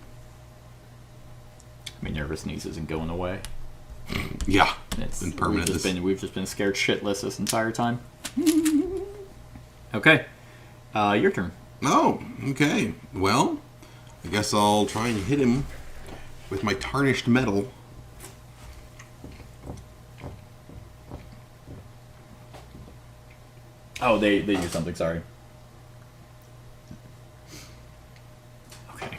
My nervousness isn't going away. Yeah, it's been permanent. We've just been scared shitless this entire time. Okay, your turn. Oh, okay. Well, I guess I'll try and hit him with my tarnished metal. Oh, they do something. Sorry. Okay.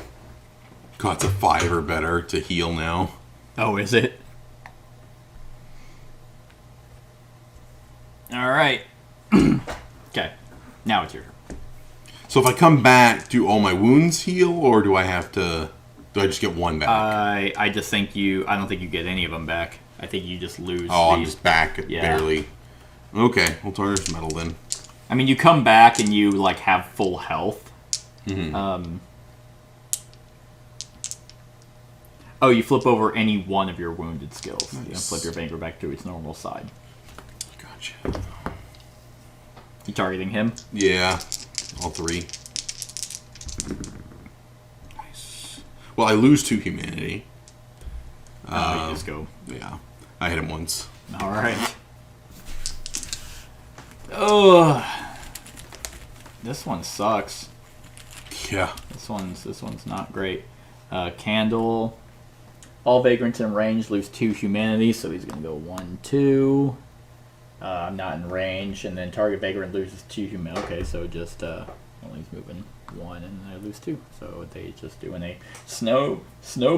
God, it's a 5 or better to heal now. Oh, is it? Alright. Okay. Now it's your turn. So if I come back, do all my wounds heal, or do I have to... Do I just get 1 back? I just think you... I don't think you get any of them back. I think you just lose I'm just back barely. Okay, we'll tarnish metal then. I mean, you come back and you, like, have full health. Mm-hmm. Oh, you flip over any one of your wounded skills. Nice. You flip your finger back to its normal side. Gotcha. You targeting him? Yeah, all 3. Nice. Well, I lose 2 humanity. You just go. Yeah, I hit him once. All right. Oh, this one sucks. Yeah. This one's not great. Candle. All vagrants in range lose 2 humanity, so he's gonna go 1, 2. I'm not in range, and then target vagrant loses 2 humanity. Okay, so just only he's moving 1, and I lose 2. So they just doing a snow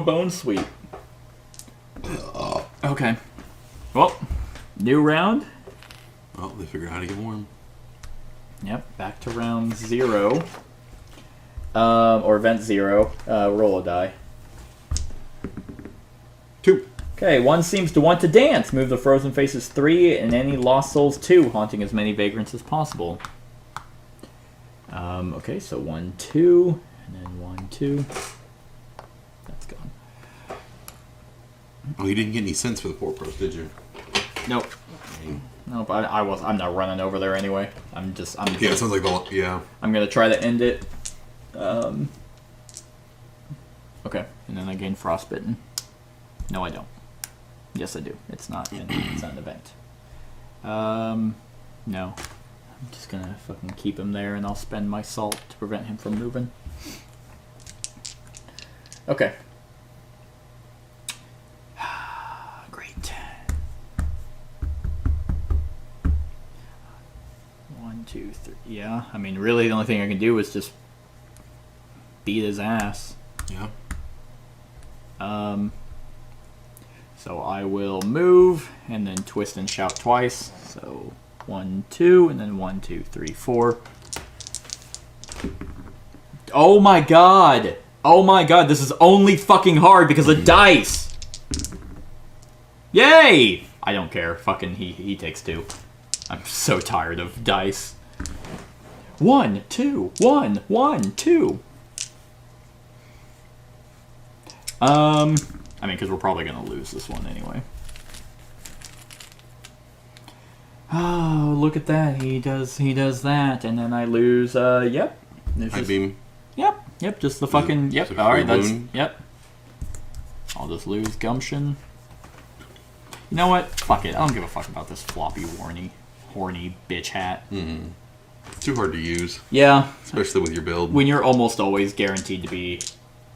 bone sweep. Okay. Well, new round. Well, they figured out how to get warm. Yep, back to round 0. Or event 0. Roll a die. 2. Okay, 1 seems to want to dance. Move the frozen faces 3 and any lost souls 2, haunting as many vagrants as possible. Okay, so 1, 2, and then 1, 2. That's gone. Oh, you didn't get any sense for the pork roast, did you? Nope. Nope. I'm not running over there anyway. I'm yeah, it sounds like I'm gonna try to end it. Okay, and then I gain frostbitten. No, I don't. Yes, I do. It's not an event. No. I'm just gonna fucking keep him there, and I'll spend my salt to prevent him from moving. Okay. Yeah, I mean, really, the only thing I can do is just beat his ass. Yeah. So I will move and then twist and shout twice. So 1, 2, and then 1, 2, 3, 4. Oh my god! Oh my god, this is only fucking hard because of dice! Yay! I don't care. Fucking he takes 2. I'm so tired of dice. 1, 2, 1, 1, 2. I mean, because we're probably gonna lose this one anyway. Oh, look at that. He does that, and then I lose, yep. High beam. Yep, just the fucking, yep, So alright, that's, wound. yep. I'll just lose gumption. You know what? Fuck it, I don't give a fuck about this floppy, horny bitch hat. Too hard to use, Yeah, especially with your build. when you're almost always guaranteed to be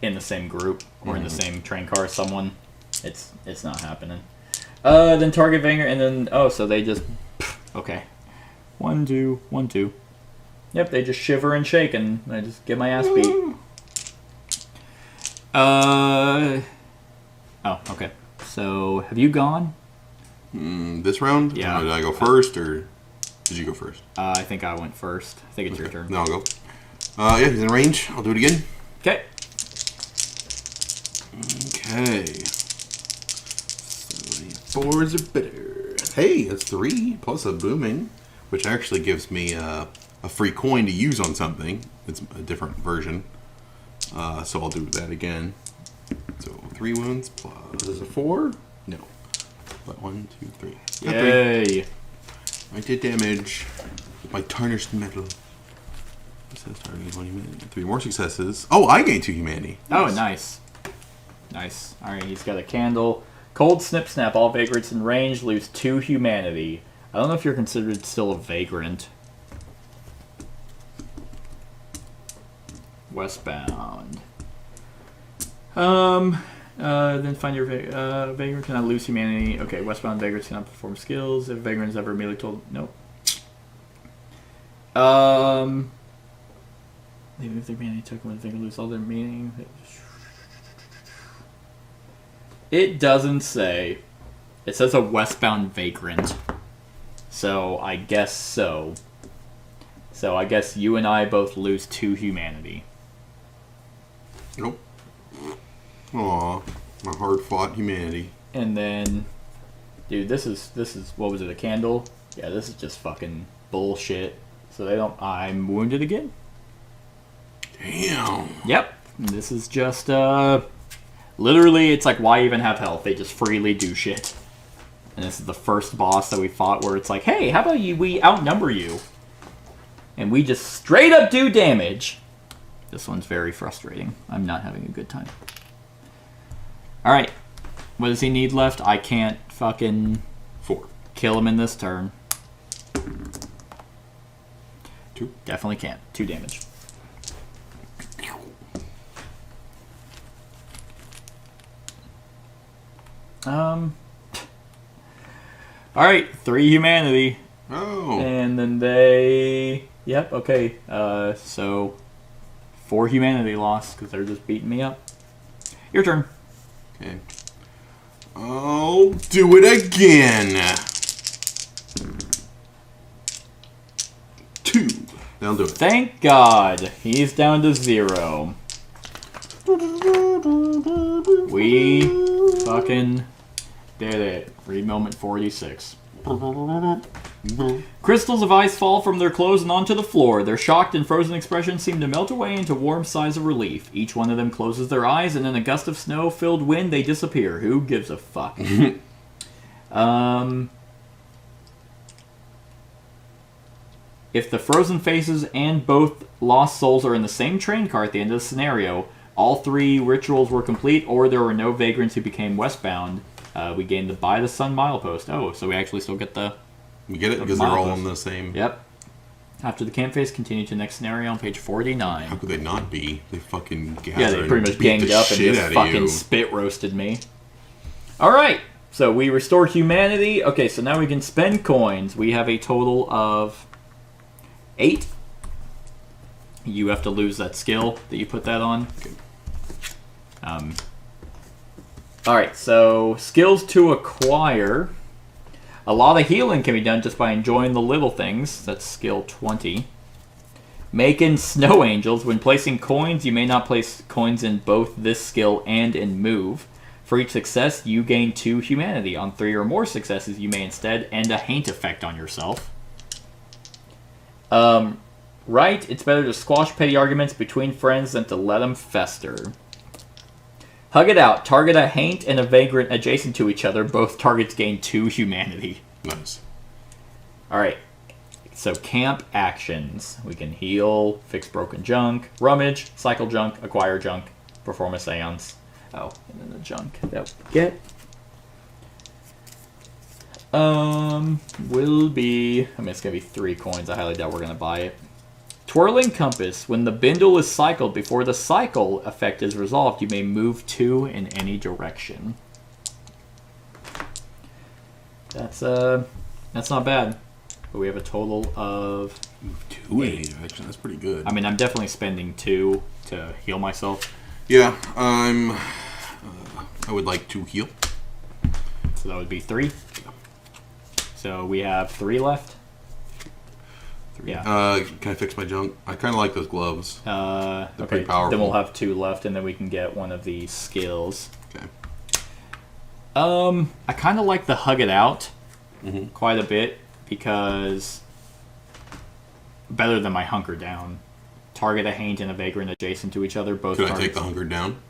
in the same group or in the same train car as someone, it's not happening. Then target Vanger, and then so they just okay. 1, 2, 1, 2. Yep, they just shiver and shake, and I just get my ass beat. Oh, okay. So have you gone? This round? Yeah. Did I go first, or did you go first? I think I went first. I think it's your turn. No, I'll go. Yeah, he's in range. I'll do it again. Okay. Okay. So the boards are better. Hey, that's 3 plus a booming, which actually gives me a free coin to use on something. It's a different version. So I'll do that again. So 3 wounds plus a 4? No. But 1, 2, 3. Got 3. Yay. I did damage. My tarnished metal. Success target 20 minutes. 3 more successes. Oh, I gained 2 humanity. Oh, nice. Nice. Alright, he's got a candle. Cold Snip Snap. All vagrants in range lose 2 humanity. I don't know if you're considered still a vagrant. Westbound. Then find your vagrant cannot lose humanity. Okay, westbound vagrants cannot perform skills. If vagrant is ever immediately told, nope. Even if their humanity took when they lose all their meaning. It doesn't say. It says a westbound vagrant. So I guess so. So I guess you and I both lose 2 humanity. Nope. Aw, my hard-fought humanity. And then, dude, this is what was it? A candle? Yeah, this is just fucking bullshit. So they don't. I'm wounded again. Damn. Yep. This is just literally. It's like, why even have health? They just freely do shit. And this is the first boss that we fought where it's like, hey, how about we outnumber you, and we just straight up do damage. This one's very frustrating. I'm not having a good time. Alright. What does he need left? I can't fucking 4. kill him in this turn. 2. Definitely can't. 2 damage. Alright, 3 humanity. Oh. And then they... Yep, okay. So 4 humanity lost because they're just beating me up. Your turn. Okay. I'll do it again. 2. That'll do it. Thank God. He's down to 0. We fucking did it. Read moment 46. Crystals of ice fall from their clothes and onto the floor. Their shocked and frozen expressions seem to melt away into warm sighs of relief. Each one of them closes their eyes, and in a gust of snow-filled wind, they disappear. Who gives a fuck? If the frozen faces and both lost souls are in the same train car at the end of the scenario, all 3 rituals were complete, or there were no vagrants who became westbound. We gained the By the Sun milepost. Oh, so we actually still get the... We get it because they're all on the same... Yep. After the camp phase, continue to the next scenario on page 49. How could they not be? They fucking gathered. Yeah, they pretty much beat ganged the up and shit just out of fucking you. spit roasted me. Alright, so we restore humanity. Okay, so now we can spend coins. We have a total of 8 you have to lose that skill that you put that on. Okay. Alright, so skills to acquire. A lot of healing can be done just by enjoying the little things. That's skill 20. Making snow angels. When placing coins, you may not place coins in both this skill and in move. For each success, you gain 2 humanity. On 3 or more successes, you may instead end a haint effect on yourself. Right, it's better to squash petty arguments between friends than to let them fester. Hug it out. Target a haint and a vagrant adjacent to each other. Both targets gain 2 humanity. Nice. Alright. So camp actions. We can heal, fix broken junk, rummage, cycle junk, acquire junk, perform a seance. Oh, and then the junk that we get. Will be... I mean, it's going to be 3 coins. I highly doubt we're going to buy it. Twirling compass. When the bindle is cycled before the cycle effect is resolved, you may move 2 in any direction. That's not bad. But we have a total of... Move 2 in any direction. That's pretty good. I mean, I'm definitely spending 2 to heal myself. Yeah, I would like to heal. So that would be 3. So we have 3 left. 3. Yeah. Can I fix my junk? I kind of like those gloves. They're Okay. pretty powerful. Then we'll have 2 left, and then we can get one of the skills. Okay. I kind of like the hug it out Mm-hmm. quite a bit because better than my hunker down. Target a haint and a vagrant adjacent to each other. Both. Could targets. I take the hunger down?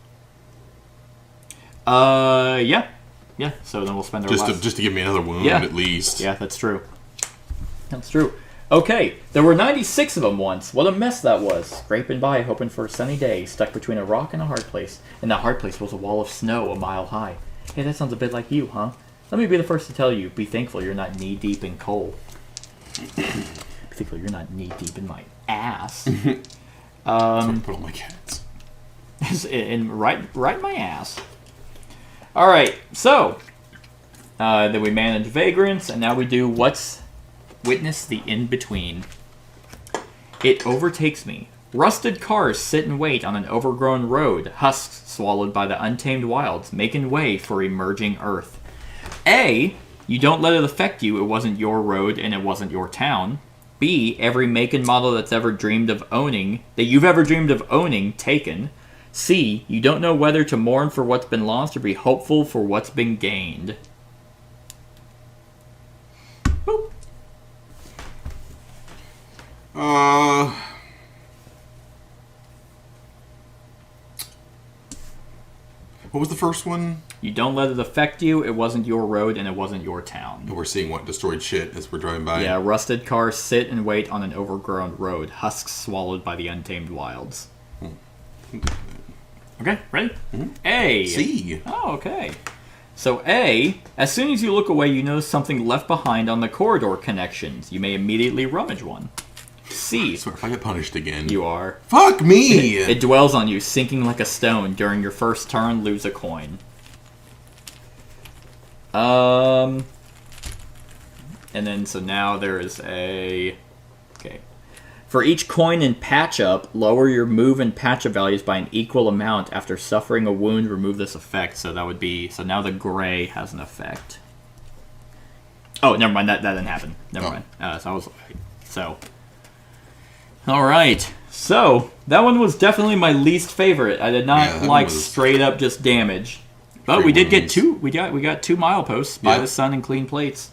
Yeah. Yeah. So then we'll spend our last... just to give me another wound at least. Yeah, that's true. That's true. Okay, there were 96 of them once. What a mess that was. Scraping by, hoping for a sunny day, stuck between a rock and a hard place. And that hard place was a wall of snow a mile high. Hey, that sounds a bit like you, huh? Let me be the first to tell you, be thankful you're not knee-deep in coal. Be thankful you're not knee-deep in my ass. Put on my cats. right in my ass. Alright, so... then we manage vagrants, and now we do what's... Witness the in-between. It overtakes me. Rusted cars sit and wait on an overgrown road, husks swallowed by the untamed wilds, making way for emerging earth. A, you don't let it affect you, it wasn't your road and it wasn't your town. B, every make and model that you've ever dreamed of owning, taken. C, you don't know whether to mourn for what's been lost or be hopeful for what's been gained. Boop. What was the first one? You don't let it affect you, it wasn't your road, and it wasn't your town. We're seeing what destroyed shit as we're driving by. Yeah, rusted cars sit and wait on an overgrown road, husks swallowed by the untamed wilds. Okay, ready? Mm-hmm. A. C. Oh, okay. So A, as soon as you look away, you notice something left behind on the corridor connections. You may immediately rummage one. C. I swear, if I get punished again. You are. Fuck me! It dwells on you, sinking like a stone. During your first turn, lose a coin. And then, so now there is a... Okay. For each coin in patch-up, lower your move and patch-up values by an equal amount. After suffering a wound, remove this effect. So that would be... So now the gray has an effect. Oh, never mind. That didn't happen. Never mind. So I was... So... Alright. So, that one was definitely my least favorite. I did not like straight up just damage. But we did get 2. We got 2 mileposts by the sun and clean plates.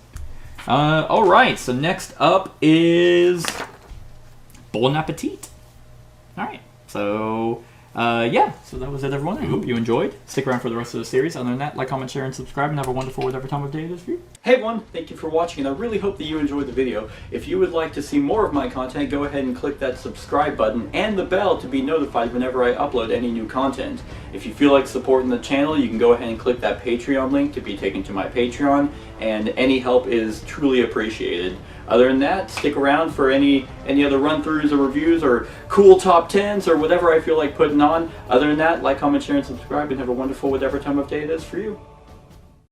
Alright, so next up is Bon Appetit. Alright, so so that was it, everyone. I hope you enjoyed. Stick around for the rest of the series. Other than that, like, comment, share, and subscribe, and have a wonderful whatever time of day it is for you. Hey everyone, thank you for watching, and I really hope that you enjoyed the video. If you would like to see more of my content, go ahead and click that subscribe button and the bell to be notified whenever I upload any new content. If you feel like supporting the channel, you can go ahead and click that Patreon link to be taken to my Patreon, and any help is truly appreciated. Other than that, stick around for any other run-throughs or reviews or cool top 10s or whatever I feel like putting on. Other than that, like, comment, share, and subscribe, and have a wonderful whatever time of day it is for you.